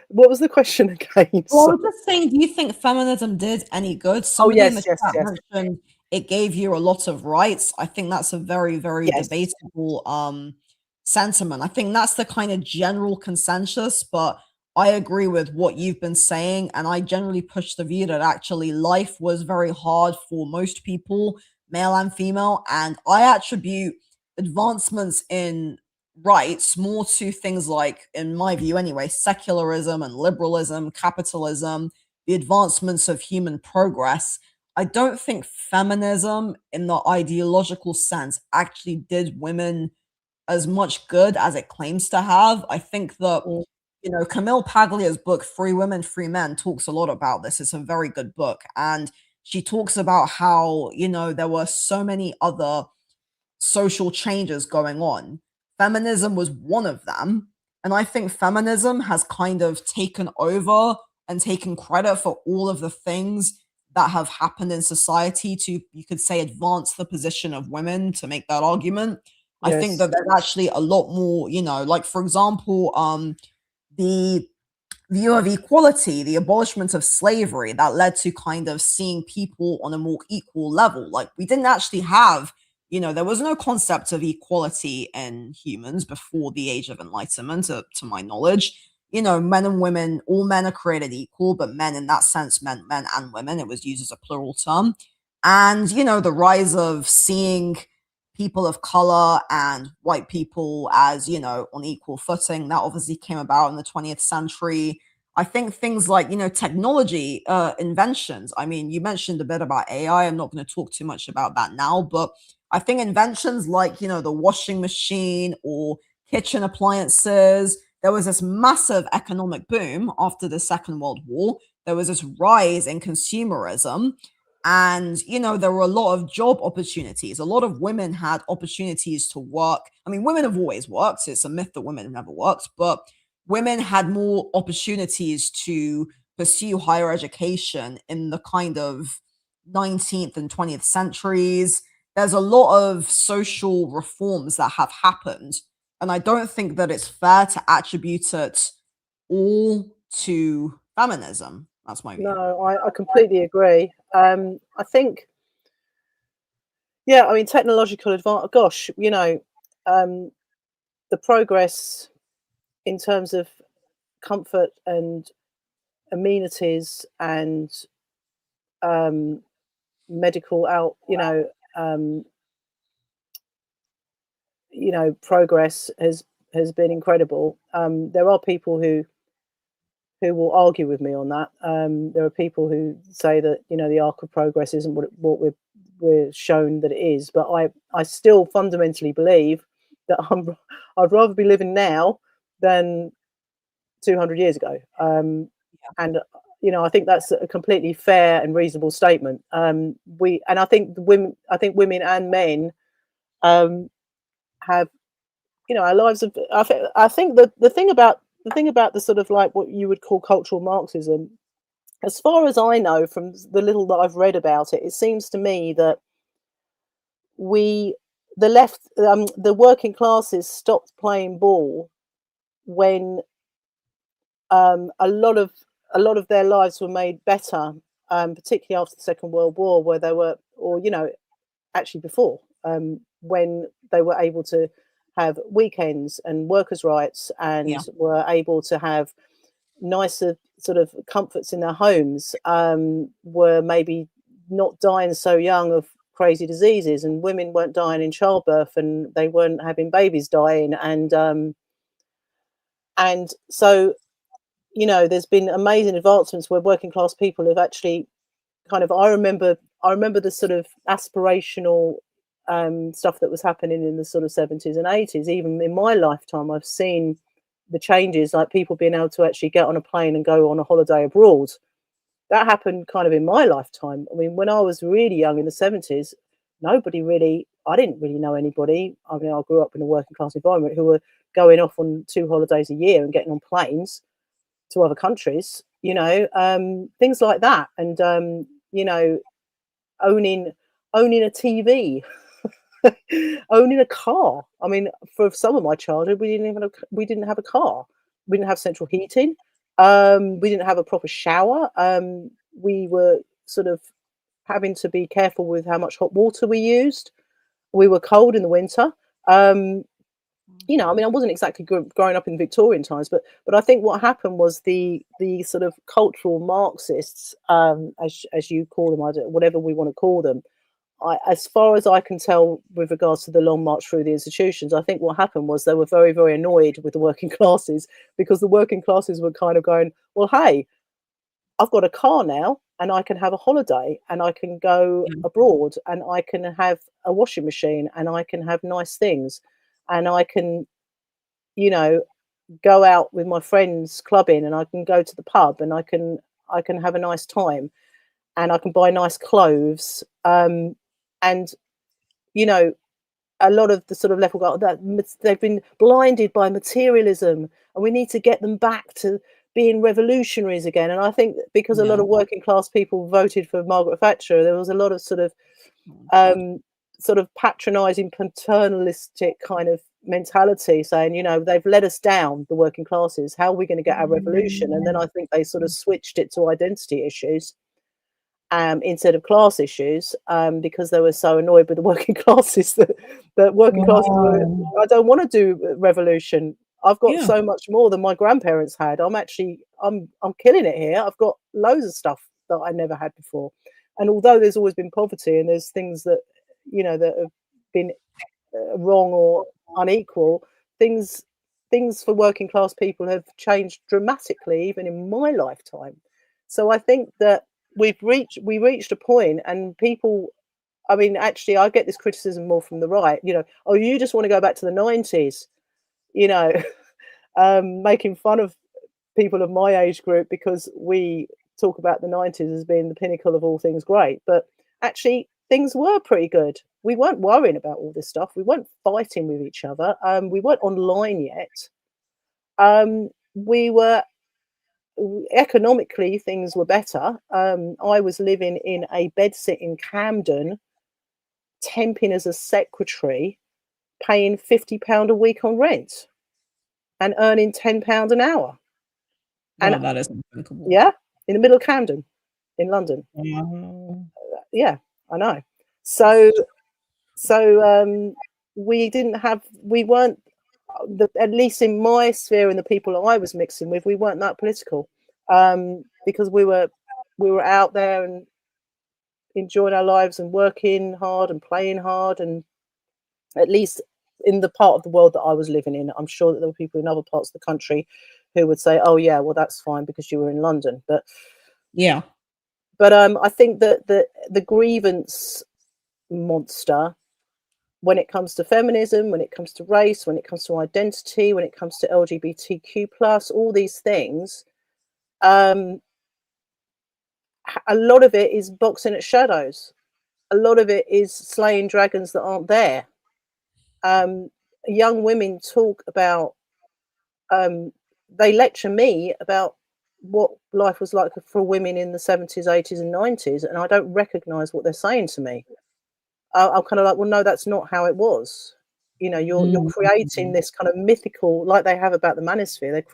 Speaker 2: what was the question again?
Speaker 1: Well, I
Speaker 2: So,
Speaker 1: was just saying, do you think feminism did any good?
Speaker 2: oh
Speaker 1: Somebody in the
Speaker 2: yes, yes,
Speaker 1: chat
Speaker 2: yes,
Speaker 1: mentioned it gave you a lot of rights. I think that's a very, very
Speaker 2: yes,
Speaker 1: debatable sentiment. I think that's the kind of general consensus, but I agree with what you've been saying, and I generally push the view that actually life was very hard for most people, male and female, and I attribute advancements in rights more to things like, in my view anyway, secularism and liberalism, capitalism, the advancements of human progress. I don't think feminism, in the ideological sense, actually did women as much good as it claims to have. I think that,
Speaker 2: mm,
Speaker 1: Camille Paglia's book, Free Women, Free Men, talks a lot about this. It's a very good book. And she talks about how, there were so many other social changes going on. Feminism was one of them. And I think feminism has kind of taken over and taken credit for all of the things that have happened in society to, you could say, advance the position of women, to make that argument. I think
Speaker 2: yes,
Speaker 1: that there's actually a lot more, like, for example, the view of equality, the abolishment of slavery that led to kind of seeing people on a more equal level. Like, we didn't actually have, there was no concept of equality in humans before the Age of Enlightenment, to my knowledge. Men and women, all men are created equal, but men in that sense meant men and women. It was used as a plural term. And, the rise of seeing people of color and white people as, on equal footing, that obviously came about in the 20th century. I think things like, technology inventions. I mean, you mentioned a bit about AI. I'm not going to talk too much about that now, but I think inventions like, the washing machine or kitchen appliances, there was this massive economic boom after the Second World War. There was this rise in consumerism. And, there were a lot of job opportunities. A lot of women had opportunities to work. I mean, women have always worked. It's a myth that women have never worked, but women had more opportunities to pursue higher education in the kind of 19th and 20th centuries. There's a lot of social reforms that have happened. And I don't think that it's fair to attribute it all to feminism. That's my view.
Speaker 2: no, I completely agree. I think, yeah, I mean, technological advance. Gosh, um, the progress in terms of comfort and amenities and um, medical um, progress has been incredible. There are people who who will argue with me on that. There are people who say that, you know, the arc of progress isn't what we're shown that it is. But I still fundamentally believe that I'd rather be living now than 200 years ago. And you know, I think that's a completely fair and reasonable statement. And I think women and men have, you know, our lives have. I think that the thing about the sort of like what you would call cultural Marxism, as far as I know from the little that I've read about it, it seems to me that the left, the working classes stopped playing ball when a lot of their lives were made better, particularly after the Second World War, where they were, or you know, actually before, when they were able to have weekends and workers' rights, and were able to have nicer sort of comforts in their homes, were maybe not dying so young of crazy diseases, and women weren't dying in childbirth, and they weren't having babies dying, and so, you know, there's been amazing advancements where working class people have actually kind of, I remember the sort of aspirational stuff that was happening in the sort of 70s and 80s. Even in my lifetime, I've seen the changes, like people being able to actually get on a plane and go on a holiday abroad. That happened kind of in my lifetime. I mean, when I was really young in the 70s, I didn't really know anybody. I mean, I grew up in a working class environment who were going off on 2 holidays a year and getting on planes to other countries, you know, things like that. And, you know, owning a TV, owning a car. I mean, for some of my childhood, we didn't have a car. We didn't have central heating. We didn't have a proper shower. We were sort of having to be careful with how much hot water we used. We were cold in the winter. You know, I mean, I wasn't exactly growing up in Victorian times, but I think what happened was the sort of cultural Marxists, as you call them, whatever we want to call them. As far as I can tell, with regards to the long march through the institutions, I think what happened was they were very, very annoyed with the working classes, because the working classes were kind of going, well, hey, I've got a car now, and I can have a holiday, and I can go abroad, and I can have a washing machine, and I can have nice things, and I can, you know, go out with my friends clubbing, and I can go to the pub, and I can have a nice time, and I can buy nice clothes. And, you know, a lot of the sort of level that they've been blinded by materialism, and we need to get them back to being revolutionaries again. And I think because a lot of working class people voted for Margaret Thatcher, there was a lot of sort of patronizing, paternalistic kind of mentality, saying, you know, they've let us down, the working classes. How are we going to get our revolution? And then I think they sort of switched it to identity issues, instead of class issues, because they were so annoyed with the working classes that working classes were, I don't want to do revolution. I've got so much more than my grandparents had. I'm killing it here. I've got loads of stuff that I never had before. And although there's always been poverty, and there's things that, you know, that have been wrong or unequal, things for working class people have changed dramatically, even in my lifetime. So I think that we reached a point, and people, I mean, actually, I get this criticism more from the right, you know, oh, you just want to go back to the 90s, you know, making fun of people of my age group because we talk about the 90s as being the pinnacle of all things great. But actually, things were pretty good. We weren't worrying about all this stuff. We weren't fighting with each other. We weren't online yet. We were, economically, things were better. I was living in a bedsit in Camden, temping as a secretary, paying £50 a week on rent, and earning £10 an hour.
Speaker 1: Wow,
Speaker 2: And
Speaker 1: that is unthinkable.
Speaker 2: yeah, in the middle of Camden, in London.
Speaker 1: Wow.
Speaker 2: Yeah, I know. So we weren't, at least in my sphere and the people I was mixing with, we weren't that political, because we were out there and enjoying our lives and working hard and playing hard. And at least in the part of the world that I was living in, I'm sure that there were people in other parts of the country who would say, "Oh yeah, well that's fine because you were in London."
Speaker 1: Yeah.
Speaker 2: I think that the grievance monster, when it comes to feminism, when it comes to race, when it comes to identity, when it comes to LGBTQ plus, all these things, um, a lot of it is boxing at shadows. A lot of it is slaying dragons that aren't there. Um, Young women talk about, um, they lecture me about what life was like for women in the 70s, 80s, and 90s, and I don't recognize what they're saying to me. I'm kind of like, well, no, that's not how it was. You know, you're
Speaker 1: Mm.
Speaker 2: creating this kind of mythical, like they have about the manosphere. They've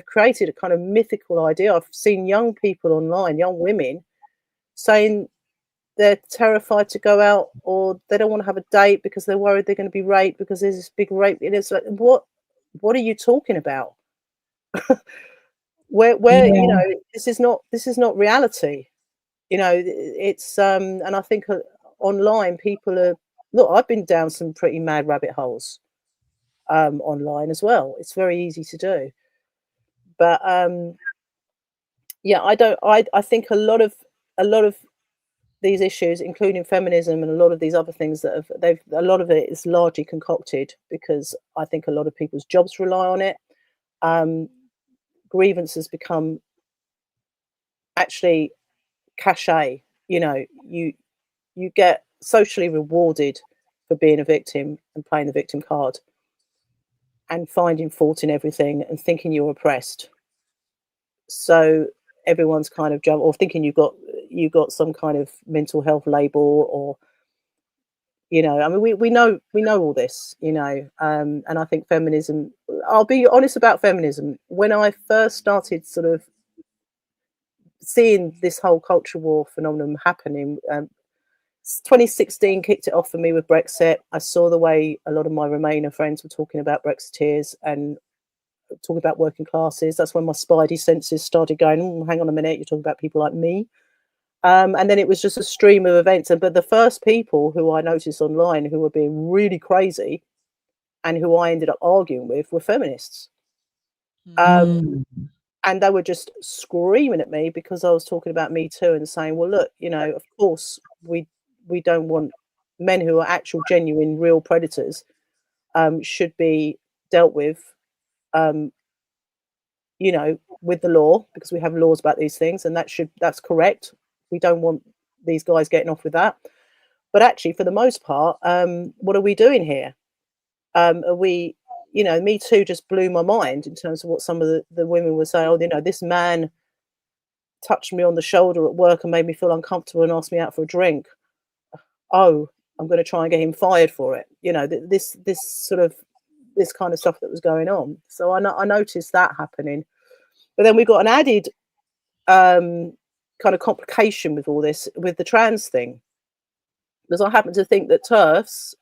Speaker 2: created a kind of mythical idea. I've seen young people online, young women, saying they're terrified to go out, or they don't want to have a date because they're worried they're going to be raped because there's this big rape. And it's like, what are you talking about? Where you
Speaker 1: Yeah.
Speaker 2: know, this is not reality. You know, it's and I think online people are, look, I've been down some pretty mad rabbit holes online as well. It's very easy to do. But yeah, I think a lot of these issues, including feminism and a lot of these other things that have they've a lot of it is largely concocted because I think a lot of people's jobs rely on it. Um, Grievances become actually cachet. You know, you get socially rewarded for being a victim and playing the victim card and finding fault in everything and thinking you're oppressed. So everyone's kind of jump or thinking you got some kind of mental health label, or I mean, we know all this, and I think feminism. I'll be honest about feminism. When I first started sort of seeing this whole culture war phenomenon happening, 2016 kicked it off for me with Brexit. I saw the way a lot of my Remainer friends were talking about Brexiteers and talking about working classes. That's when my spidey senses started going, "Oh, hang on a minute, you're talking about people like me." And then it was just a stream of events. But the first people who I noticed online who were being really crazy and who I ended up arguing with were feminists. Um,
Speaker 1: Mm.
Speaker 2: and they were just screaming at me because I was talking about Me Too and saying, well, look, of course we don't want men who are actual, genuine, real predators should be dealt with, um, with the law, because we have laws about these things, and that's correct. We don't want these guys getting off with that. But actually, for the most part, what are we doing here? Are we, Me Too just blew my mind in terms of what some of the women were saying. Oh, this man touched me on the shoulder at work and made me feel uncomfortable and asked me out for a drink. Oh, I'm going to try and get him fired for it. This kind of stuff that was going on. So I noticed that happening. But then we got an added kind of complication with all this, with the trans thing, because I happen to think that TERFs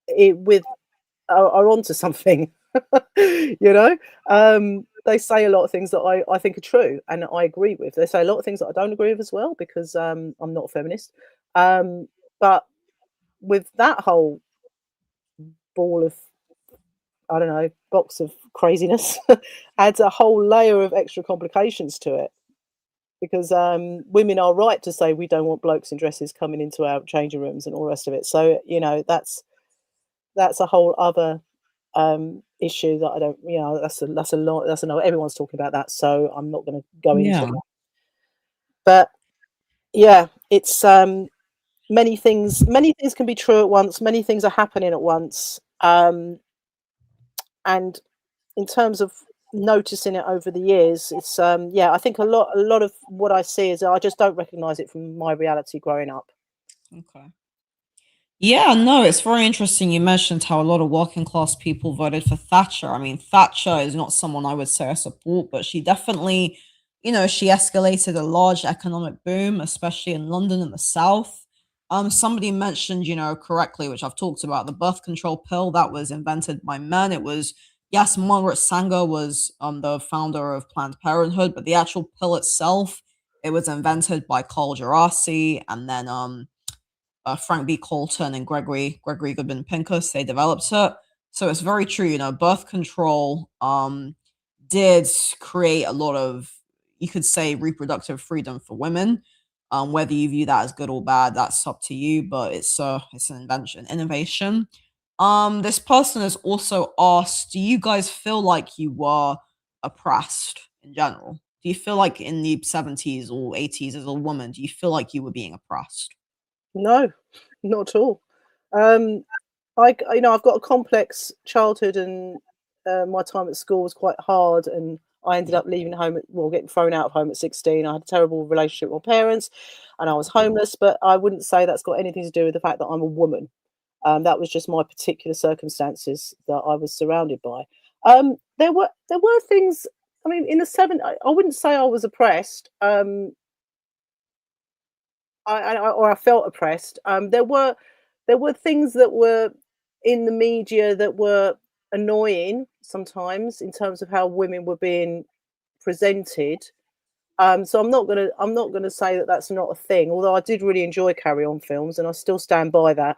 Speaker 2: with are onto something. you know, they say a lot of things that I think are true and I agree with. They say a lot of things that I don't agree with as well, because I'm not a feminist. But with that whole ball of, I don't know, box of craziness adds a whole layer of extra complications to it, because women are right to say we don't want blokes in dresses coming into our changing rooms and all the rest of it. So that's a whole other issue that I don't, that's a lot. That's another. Everyone's talking about that, so I'm not going to go into
Speaker 1: Yeah.
Speaker 2: that. But yeah, it's many things. Many things can be true at once. Many things are happening at once. And in terms of noticing it over the years, it's I think a lot of what I see is I just don't recognize it from my reality growing up.
Speaker 1: Okay. Yeah, no, it's very interesting. You mentioned how a lot of working class people voted for Thatcher. I mean, Thatcher is not someone I would say I support, but she definitely, she escalated a large economic boom, especially in London and the South. Somebody mentioned, correctly, which I've talked about, the birth control pill that was invented by men. It was, yes, Margaret Sanger was the founder of Planned Parenthood, but the actual pill itself, it was invented by Carl Gerasi, and then Frank B. Colton and Gregory Goodman Pincus. They developed it. So it's very true, birth control did create a lot of, you could say, reproductive freedom for women. Whether you view that as good or bad, that's up to you, but it's an innovation. This person has also asked, do you guys feel like you were oppressed in general? Do you feel like in the 70s or 80s as a woman, do you feel like you were being oppressed?
Speaker 2: No, not at all. Um, I've got a complex childhood, and my time at school was quite hard, and I ended
Speaker 1: Yeah.
Speaker 2: up leaving home getting thrown out of home at 16. I had a terrible relationship with my parents, and I was homeless. But I wouldn't say that's got anything to do with the fact that I'm a woman. That was just my particular circumstances that I was surrounded by. There were things. I mean, in the I wouldn't say I was oppressed. Or I felt oppressed. There were things that were in the media that were annoying sometimes in terms of how women were being presented. So I'm not gonna say that that's not a thing. Although I did really enjoy Carry On films, and I still stand by that.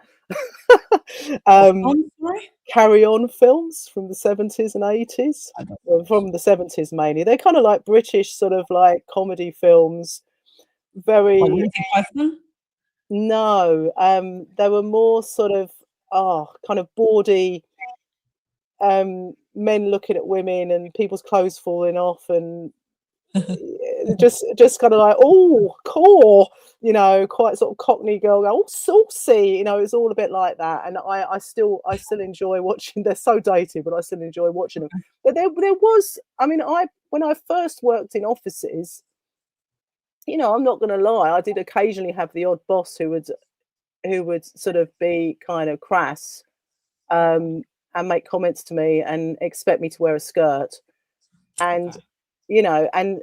Speaker 1: What
Speaker 2: um,
Speaker 1: film, sorry?
Speaker 2: Carry On films from the 70s and 80s,
Speaker 1: I don't
Speaker 2: well, from the 70s mainly. They're kind of like British sort of like comedy films,
Speaker 1: like
Speaker 2: very.
Speaker 1: Monty Python?
Speaker 2: No, they were more sort of, kind of bawdy, men looking at women and people's clothes falling off, and just kind of like, "Oh, core," quite sort of Cockney girl, "Oh, saucy," it's all a bit like that. And I still enjoy watching. They're so dated, but I still enjoy watching them. But there was, I mean, when I first worked in offices, I'm not going to lie, I did occasionally have the odd boss who would sort of be kind of crass, um, and make comments to me and expect me to wear a skirt. And,
Speaker 1: Okay.
Speaker 2: you know, and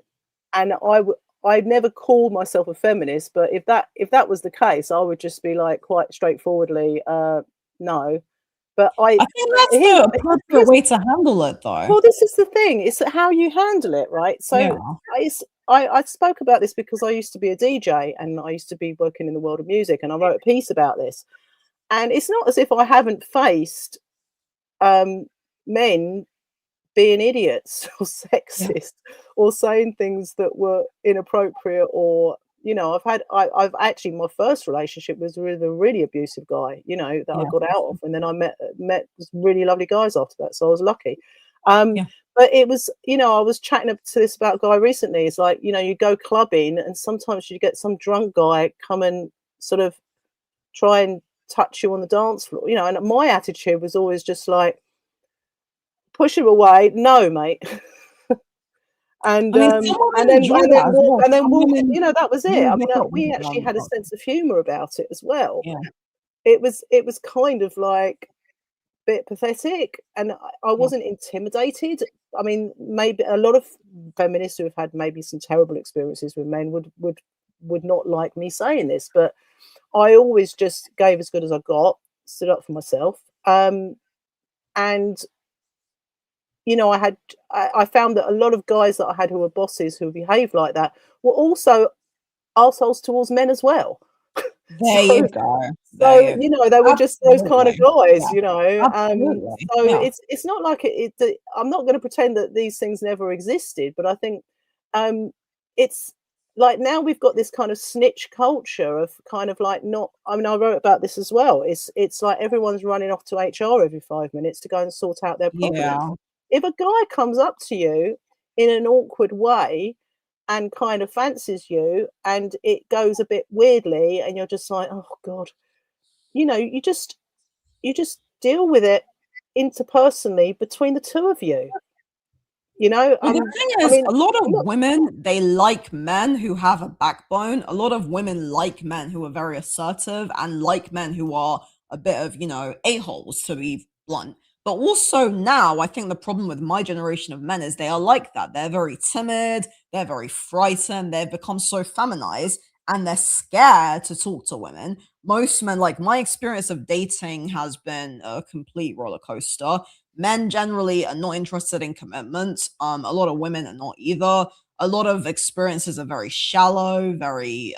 Speaker 2: I'd never called myself a feminist, but if that was the case, I would just be like quite straightforwardly, no. But
Speaker 1: I think that's the appropriate
Speaker 2: here's
Speaker 1: way to handle it, though.
Speaker 2: well, this is the thing. It's how you handle it, right? So
Speaker 1: Yeah.
Speaker 2: I spoke about this because I used to be a DJ, and I used to be working in the world of music, and I wrote a piece about this. And it's not as if I haven't faced, um, men being idiots or
Speaker 1: Yeah.
Speaker 2: sexist or saying things that were inappropriate, or I've actually, my first relationship was with a really abusive guy, that I
Speaker 1: Yeah.
Speaker 2: got out of, and then I met some really lovely guys after that, so I was lucky. Um,
Speaker 1: Yeah.
Speaker 2: but it was, I was chatting up to this about a guy recently. It's like, you go clubbing, and sometimes you get some drunk guy come and sort of try and touch you on the dance floor, and my attitude was always just like, push him away, no, mate. And,
Speaker 1: I mean, some
Speaker 2: and
Speaker 1: women
Speaker 2: then
Speaker 1: enjoy
Speaker 2: and
Speaker 1: that
Speaker 2: then
Speaker 1: as
Speaker 2: walk
Speaker 1: well.
Speaker 2: and then
Speaker 1: Some
Speaker 2: walk
Speaker 1: women
Speaker 2: that was it.
Speaker 1: do
Speaker 2: I
Speaker 1: hook
Speaker 2: mean,
Speaker 1: up with
Speaker 2: we actually had a
Speaker 1: drugs.
Speaker 2: sense of humor about it as well.
Speaker 1: Yeah.
Speaker 2: It was kind of like a bit pathetic, and I
Speaker 1: Yeah.
Speaker 2: wasn't intimidated. I mean, maybe a lot of feminists who have had maybe some terrible experiences with men would not like me saying this, but I always just gave as good as I got, stood up for myself, and I found that a lot of guys that I had who were bosses who behaved like that were also arseholes towards men as well.
Speaker 1: There
Speaker 2: So
Speaker 1: you go. There
Speaker 2: so,
Speaker 1: you go.
Speaker 2: they were just those kind of
Speaker 1: Absolutely.
Speaker 2: guys,
Speaker 1: Yeah. Absolutely.
Speaker 2: so
Speaker 1: Yeah.
Speaker 2: it's not like I'm not gonna pretend that these things never existed, but I think, um, it's like now we've got this kind of snitch culture of kind of like not I mean, I wrote about this as well. It's like everyone's running off to HR every 5 minutes to go and sort out their problems.
Speaker 1: Yeah.
Speaker 2: If a guy comes up to you in an awkward way and kind of fancies you, and it goes a bit weirdly, and you're just like, "Oh god," you just deal with it interpersonally between the two of you.
Speaker 1: Well, the thing
Speaker 2: I
Speaker 1: is,
Speaker 2: mean,
Speaker 1: a lot
Speaker 2: I'm
Speaker 1: of
Speaker 2: not.
Speaker 1: women, they like men who have a backbone. A lot of women like men who are very assertive and like men who are a bit of, a-holes, to be blunt. But also now, I think the problem with my generation of men is they are like that. They're very timid, they're very frightened, they've become so feminized, and they're scared to talk to women. Most men, like my experience of dating has been a complete roller coaster. Men generally are not interested in commitment. A lot of women are not either. A lot of experiences are very shallow, very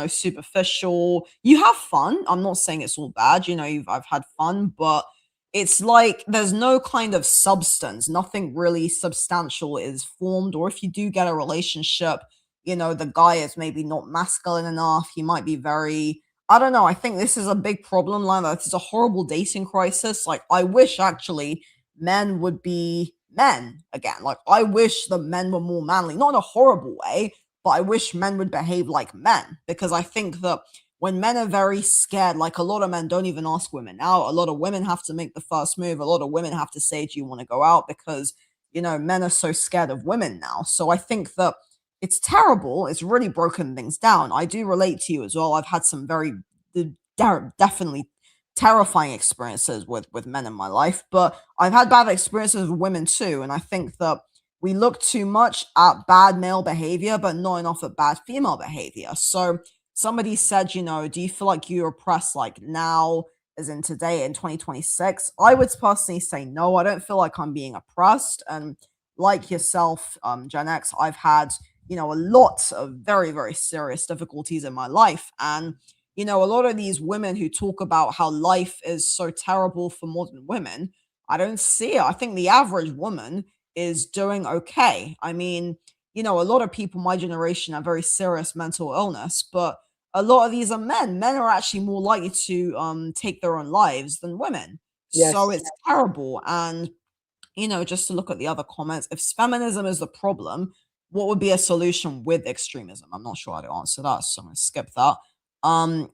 Speaker 1: superficial. You have fun. I'm not saying it's all bad. I've had fun, but it's like there's no kind of substance, nothing really substantial is formed. Or if you do get a relationship, the guy is maybe not masculine enough. He might be very, I don't know. I think this is a big problem. Like, this is a horrible dating crisis. Like, I wish actually men would be men again. Like, I wish the men were more manly, not in a horrible way, but I wish men would behave like men, because I think that when men are very scared, like a lot of men don't even ask women out. A lot of women have to make the first move. A lot of women have to say, do you want to go out? Because, men are so scared of women now. So I think that it's terrible. It's really broken things down. I do relate to you as well. I've had some very definitely terrifying experiences with men in my life, but I've had bad experiences with women too. And I think that we look too much at bad male behavior, but not enough at bad female behavior. So somebody said, do you feel like you're oppressed like now, as in today in 2026? I would personally say no, I don't feel like I'm being oppressed. And like yourself, Gen X, I've had, a lot of very, very serious difficulties in my life. And, a lot of these women who talk about how life is so terrible for modern women, I don't see it. I think the average woman is doing okay. I mean, a lot of people my generation have very serious mental illness, but a lot of these are men. Men are actually more likely to take their own lives than women. So
Speaker 2: Yes.
Speaker 1: it's terrible. And just to look at the other comments, if feminism is the problem, what would be a solution with extremism? I'm not sure how to answer that, so I'm going to skip that.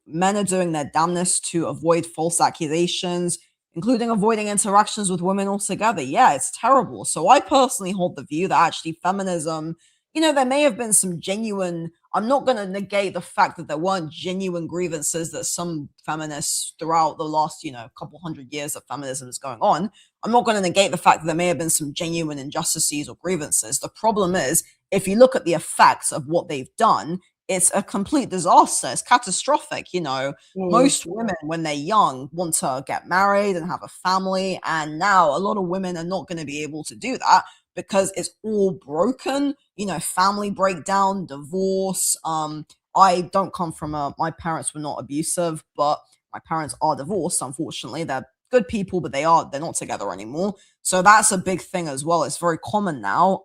Speaker 1: Men are doing their damnness to avoid false accusations, including avoiding interactions with women altogether. Yeah, it's terrible. So I personally hold the view that actually feminism, there may have been some genuine, I'm not going to negate the fact that there weren't genuine grievances that some feminists throughout the last, couple hundred years that feminism is going on. I'm not going to negate the fact that there may have been some genuine injustices or grievances. The problem is, if you look at the effects of what they've done, it's a complete disaster. It's catastrophic.
Speaker 2: Mm.
Speaker 1: Most women, when they're young, want to get married and have a family. And now a lot of women are not going to be able to do that because it's all broken, family breakdown, divorce. I don't come from my parents were not abusive, but my parents are divorced, unfortunately. They're good people, but they're not together anymore. So that's a big thing as well. It's very common now.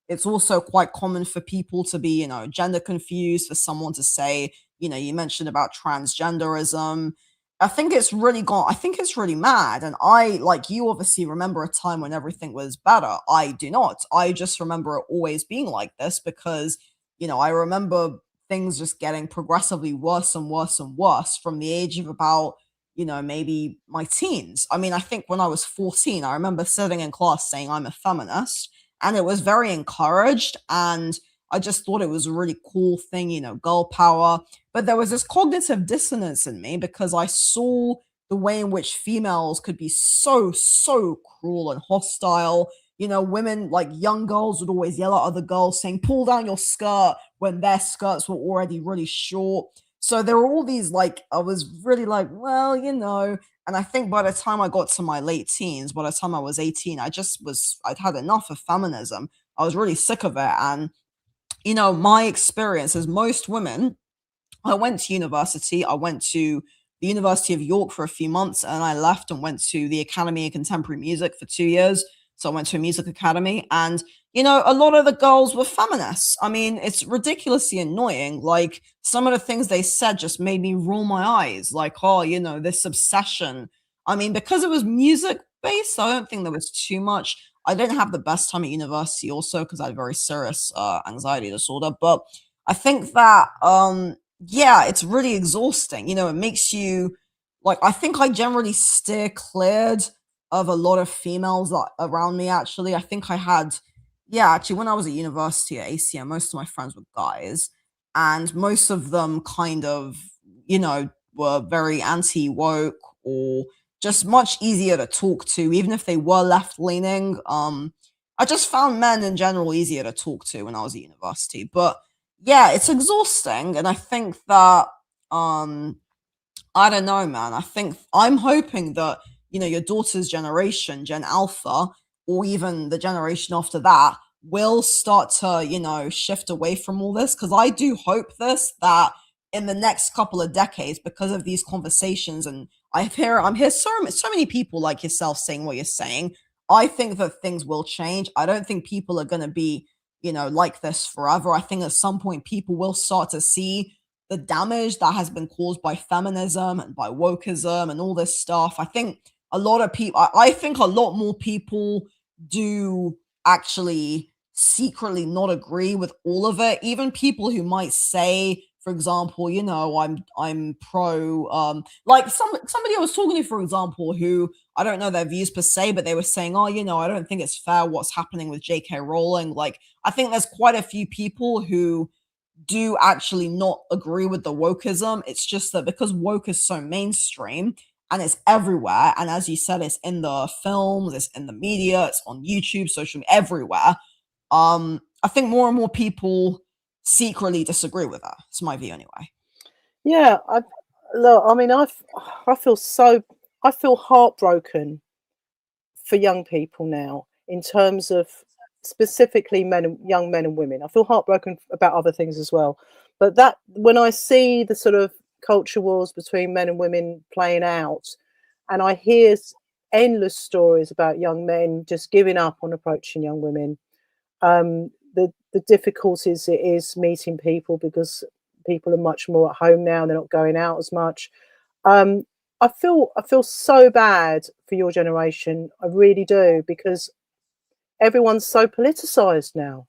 Speaker 1: It's also quite common for people to be, gender confused, for someone to say, you mentioned about transgenderism. I think it's really mad. And I, like you, obviously remember a time when everything was better. I do not. I just remember it always being like this because, I remember things just getting progressively worse and worse and worse from the age of about, maybe my teens. I mean, I think when I was 14, I remember sitting in class saying I'm a feminist, and it was very encouraged. And I just thought it was a really cool thing, girl power. But there was this cognitive dissonance in me because I saw the way in which females could be so, so cruel and hostile. Women, like young girls, would always yell at other girls saying, pull down your skirt, when their skirts were already really short. So there were all these, like, I was really like, well, and I think by the time I got to my late teens, by the time I was 18, I'd had enough of feminism. I was really sick of it. And, my experience is most women, I went to university. I went to the University of York for a few months, and I left and went to the Academy of Contemporary Music for 2 years. So I went to a music academy, and a lot of the girls were feminists. I mean, it's ridiculously annoying. Like, some of the things they said just made me roll my eyes. Like, oh, this obsession. I mean, because it was music based, I don't think there was too much. I didn't have the best time at university, also because I had very serious anxiety disorder. But I think that yeah, it's really exhausting. It makes you, like, I think I generally steer cleared of a lot of females around me, actually. I think I had, yeah, actually, when I was at university at ACM, most of my friends were guys, and most of them kind of, were very anti woke or just much easier to talk to, even if they were left leaning. I just found men in general easier to talk to when I was at university. But yeah, it's exhausting. And I think that, I don't know, man. I think I'm hoping that, your daughter's generation, Gen Alpha, or even the generation after that, will start to, shift away from all this. Because I do hope that in the next couple of decades, because of these conversations and I'm here so many people like yourself saying what you're saying. I think that things will change. I don't think people are going to be, like this forever. I think at some point people will start to see the damage that has been caused by feminism and by wokeism and all this stuff. I think a lot of people, I think a lot more people do actually secretly not agree with all of it. Even people who might say, for example, I'm pro like somebody I was talking to, for example, who I don't know their views per se, but they were saying, oh, I don't think it's fair what's happening with J.K. Rowling. Like, I think there's quite a few people who do actually not agree with the wokeism. It's just that because woke is so mainstream and it's everywhere, and as you said, it's in the films, it's in the media, it's on YouTube, social media, everywhere. I think more and more people secretly disagree with that. It's my view anyway.
Speaker 2: Yeah, I mean, I feel heartbroken for young people now in terms of specifically young men and women. I feel heartbroken about other things as well, but that when I see the sort of culture wars between men and women playing out, and I hear endless stories about young men just giving up on approaching young women, the difficulties it is meeting people because people are much more at home now, they're not going out as much. um, I feel so bad for your generation. I really do, because everyone's so politicized now.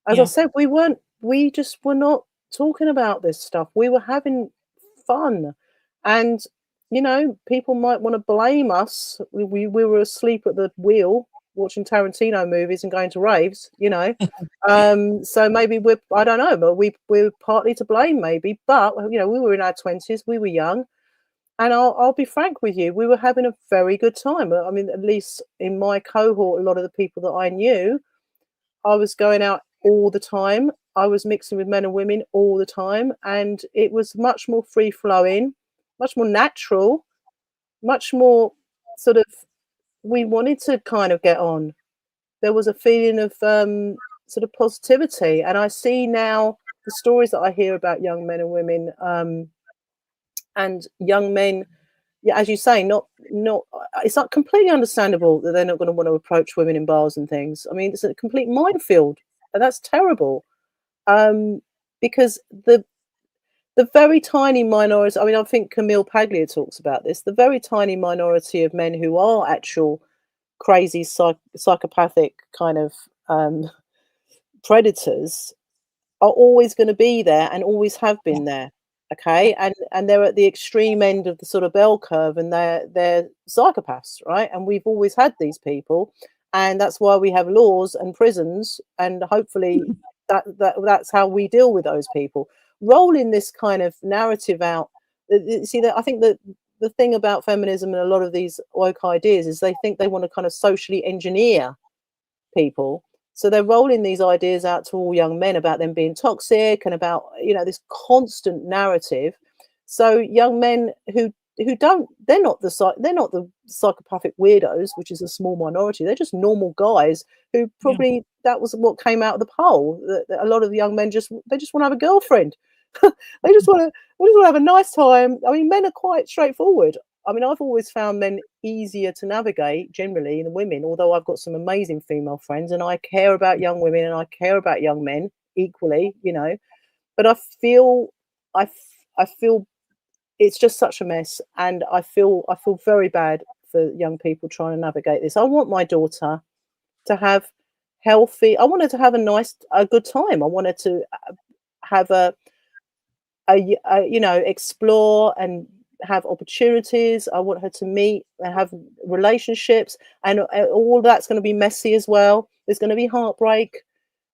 Speaker 2: As I
Speaker 1: Yeah.
Speaker 2: said, we just were not talking about this stuff. We were having fun. And, people might want to blame us. We were asleep at the wheel watching Tarantino movies and going to raves, So maybe I don't know, but we're partly to blame maybe. But, we were in our 20s, we were young. And I'll be frank with you, we were having a very good time. I mean, at least in my cohort, a lot of the people that I knew, I was going out all the time. I was mixing with men and women all the time, and it was much more free flowing, much more natural, much more sort of, we wanted to kind of get on. There was a feeling of sort of positivity, and I see now the stories that I hear about young men and women, and young men, yeah, as you say, not it's not completely understandable that they're not going to want to approach women in bars and things. I mean, it's a complete minefield, and that's terrible. Because the very tiny minority, I mean, I think Camille Paglia talks about this, the very tiny minority of men who are actual crazy psychopathic kind of predators are always going to be there and always have
Speaker 1: Yeah.
Speaker 2: been there.
Speaker 1: Yeah.
Speaker 2: Okay, and they're at the extreme end of the sort of bell curve, and they're psychopaths, right? And we've always had these people, and that's why we have laws and prisons, and hopefully that's how we deal with those people. Rolling this kind of narrative out, see that I think that the thing about feminism and a lot of these woke ideas is they think they want to kind of socially engineer people. So they're rolling these ideas out to all young men about them being toxic and about, this constant narrative. So young men who don't, they're not the psychopathic weirdos, which is a small minority. They're just normal guys who
Speaker 1: Yeah.
Speaker 2: probably, that was what came out of the poll, that a lot of the young men just want to have a girlfriend. They just want to have a nice time. I mean, men are quite straightforward. I mean, I've always found men easier to navigate generally than women, although I've got some amazing female friends and I care about young women and I care about young men equally, But I feel it's just such a mess, and I feel very bad for young people trying to navigate this. I want my daughter to have I wanted to have a good time. I wanted to have explore and have opportunities. I want her to meet and have relationships, and all that's going to be messy as well. There's going to be heartbreak.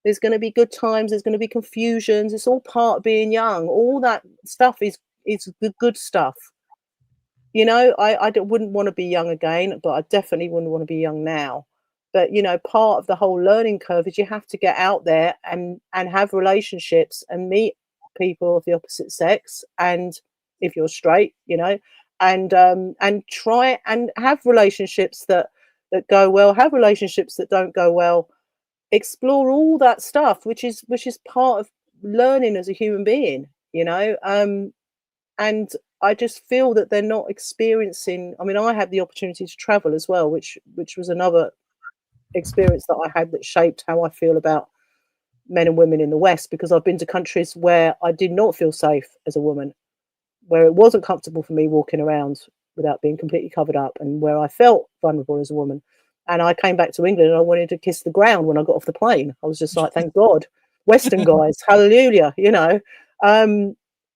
Speaker 2: There's going to be good times. There's going to be confusions. It's all part of being young. All that stuff is the good stuff. Wouldn't want to be young again, but I definitely wouldn't want to be young now. But part of the whole learning curve is you have to get out there and have relationships and meet people of the opposite sex, and if you're straight, and try and have relationships that go well, have relationships that don't go well, explore all that stuff, which is part of learning as a human being, and I just feel that they're not experiencing. I mean, I had the opportunity to travel as well, which was another experience that I had that shaped how I feel about men and women in the West, because I've been to countries where I did not feel safe as a woman, where it wasn't comfortable for me walking around without being completely covered up, and where I felt vulnerable as a woman. And I came back to England and I wanted to kiss the ground when I got off the plane. I was just like, thank God, Western guys, hallelujah, you know.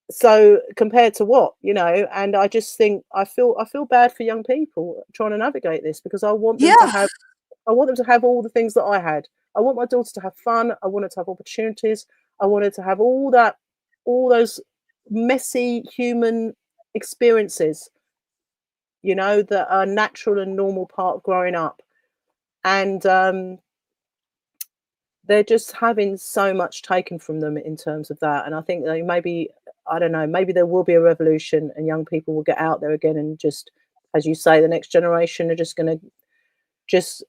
Speaker 2: So compared to what, you know, and I just think I feel bad for young people trying to navigate this, because I want them to
Speaker 1: Yeah.
Speaker 2: have all the things that I had. I want my daughter to have fun. I want her to have opportunities. I want her to have all those messy human experiences, you know, that are natural and normal part of growing up. And they're just having so much taken from them in terms of that. And I think they maybe, I don't know, maybe there will be a revolution and young people will get out there again, and just, as you say, the next generation are just going to just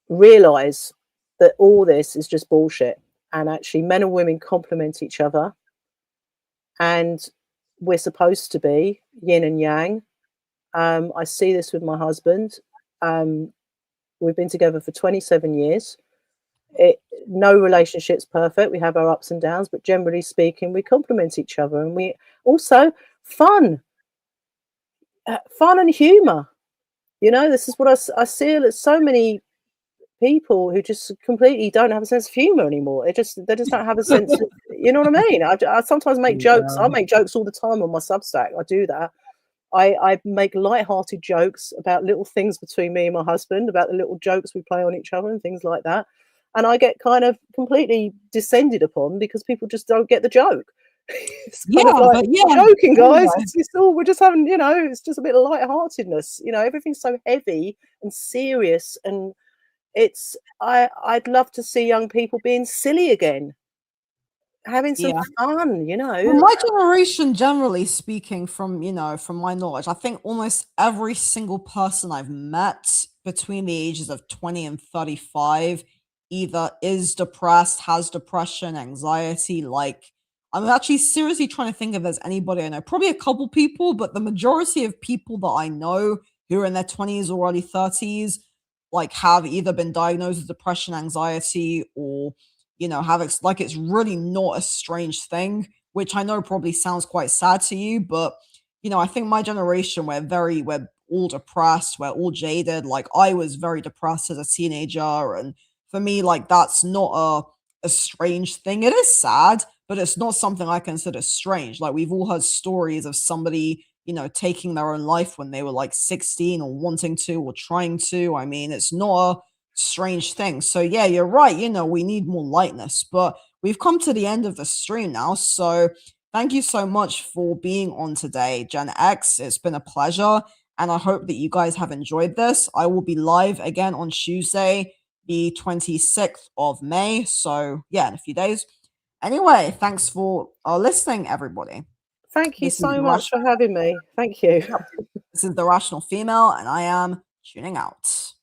Speaker 2: realize that all this is just bullshit, and actually men and women complement each other, and we're supposed to be yin and yang. I see this with my husband. We've been together for 27 years. No relationship's perfect. We have our ups and downs, but generally speaking, we complement each other, and we also fun and humor. You know, this is what I see. There's so many people who just completely don't have a sense of humor anymore. They just don't have a sense of, you know what I mean? I sometimes make jokes. I make jokes all the time on my Substack. I do that. I make light-hearted jokes about little things between me and my husband, about the little jokes we play on each other and things like that. And I get kind of completely descended upon because people just don't get the joke. It's kind of
Speaker 1: Yeah,
Speaker 2: like,
Speaker 1: but yeah,
Speaker 2: joking, guys.
Speaker 1: anyway.
Speaker 2: It's all, we're just having, you know, it's just a bit of light-heartedness. You know, everything's so heavy and serious, and I'd love to see young people being silly again, having some
Speaker 1: Yeah.
Speaker 2: fun, you
Speaker 1: Well,
Speaker 2: know.
Speaker 1: my generation, generally speaking, from from my knowledge, I think almost every single person I've met between the ages of 20 and 35 either is depressed, has depression, anxiety. Like, I'm actually seriously trying to think if there's anybody I know. Probably a couple people, but the majority of people that I know who are in their 20s or early 30s, like, have either been diagnosed with depression, anxiety, or have like, it's really not a strange thing, which I know probably sounds quite sad to you, but I think my generation, we're all depressed, we're all jaded. Like, I was very depressed as a teenager, and for me, like, that's not a strange thing. It is sad, but it's not something I consider strange. Like, we've all heard stories of somebody, taking their own life when they were like 16 or wanting to or trying to. I mean, it's not a strange thing. So yeah, you're right. We need more lightness, but we've come to the end of the stream now. So thank you so much for being on today, Gen X. It's been a pleasure. And I hope that you guys have enjoyed this. I will be live again on Tuesday, the 26th of May. So yeah, in a few days. Anyway, thanks for listening, everybody.
Speaker 2: Thank you
Speaker 1: This is
Speaker 2: so
Speaker 1: the
Speaker 2: much for having me. Thank you.
Speaker 1: This is the Rational Female, and I am tuning out.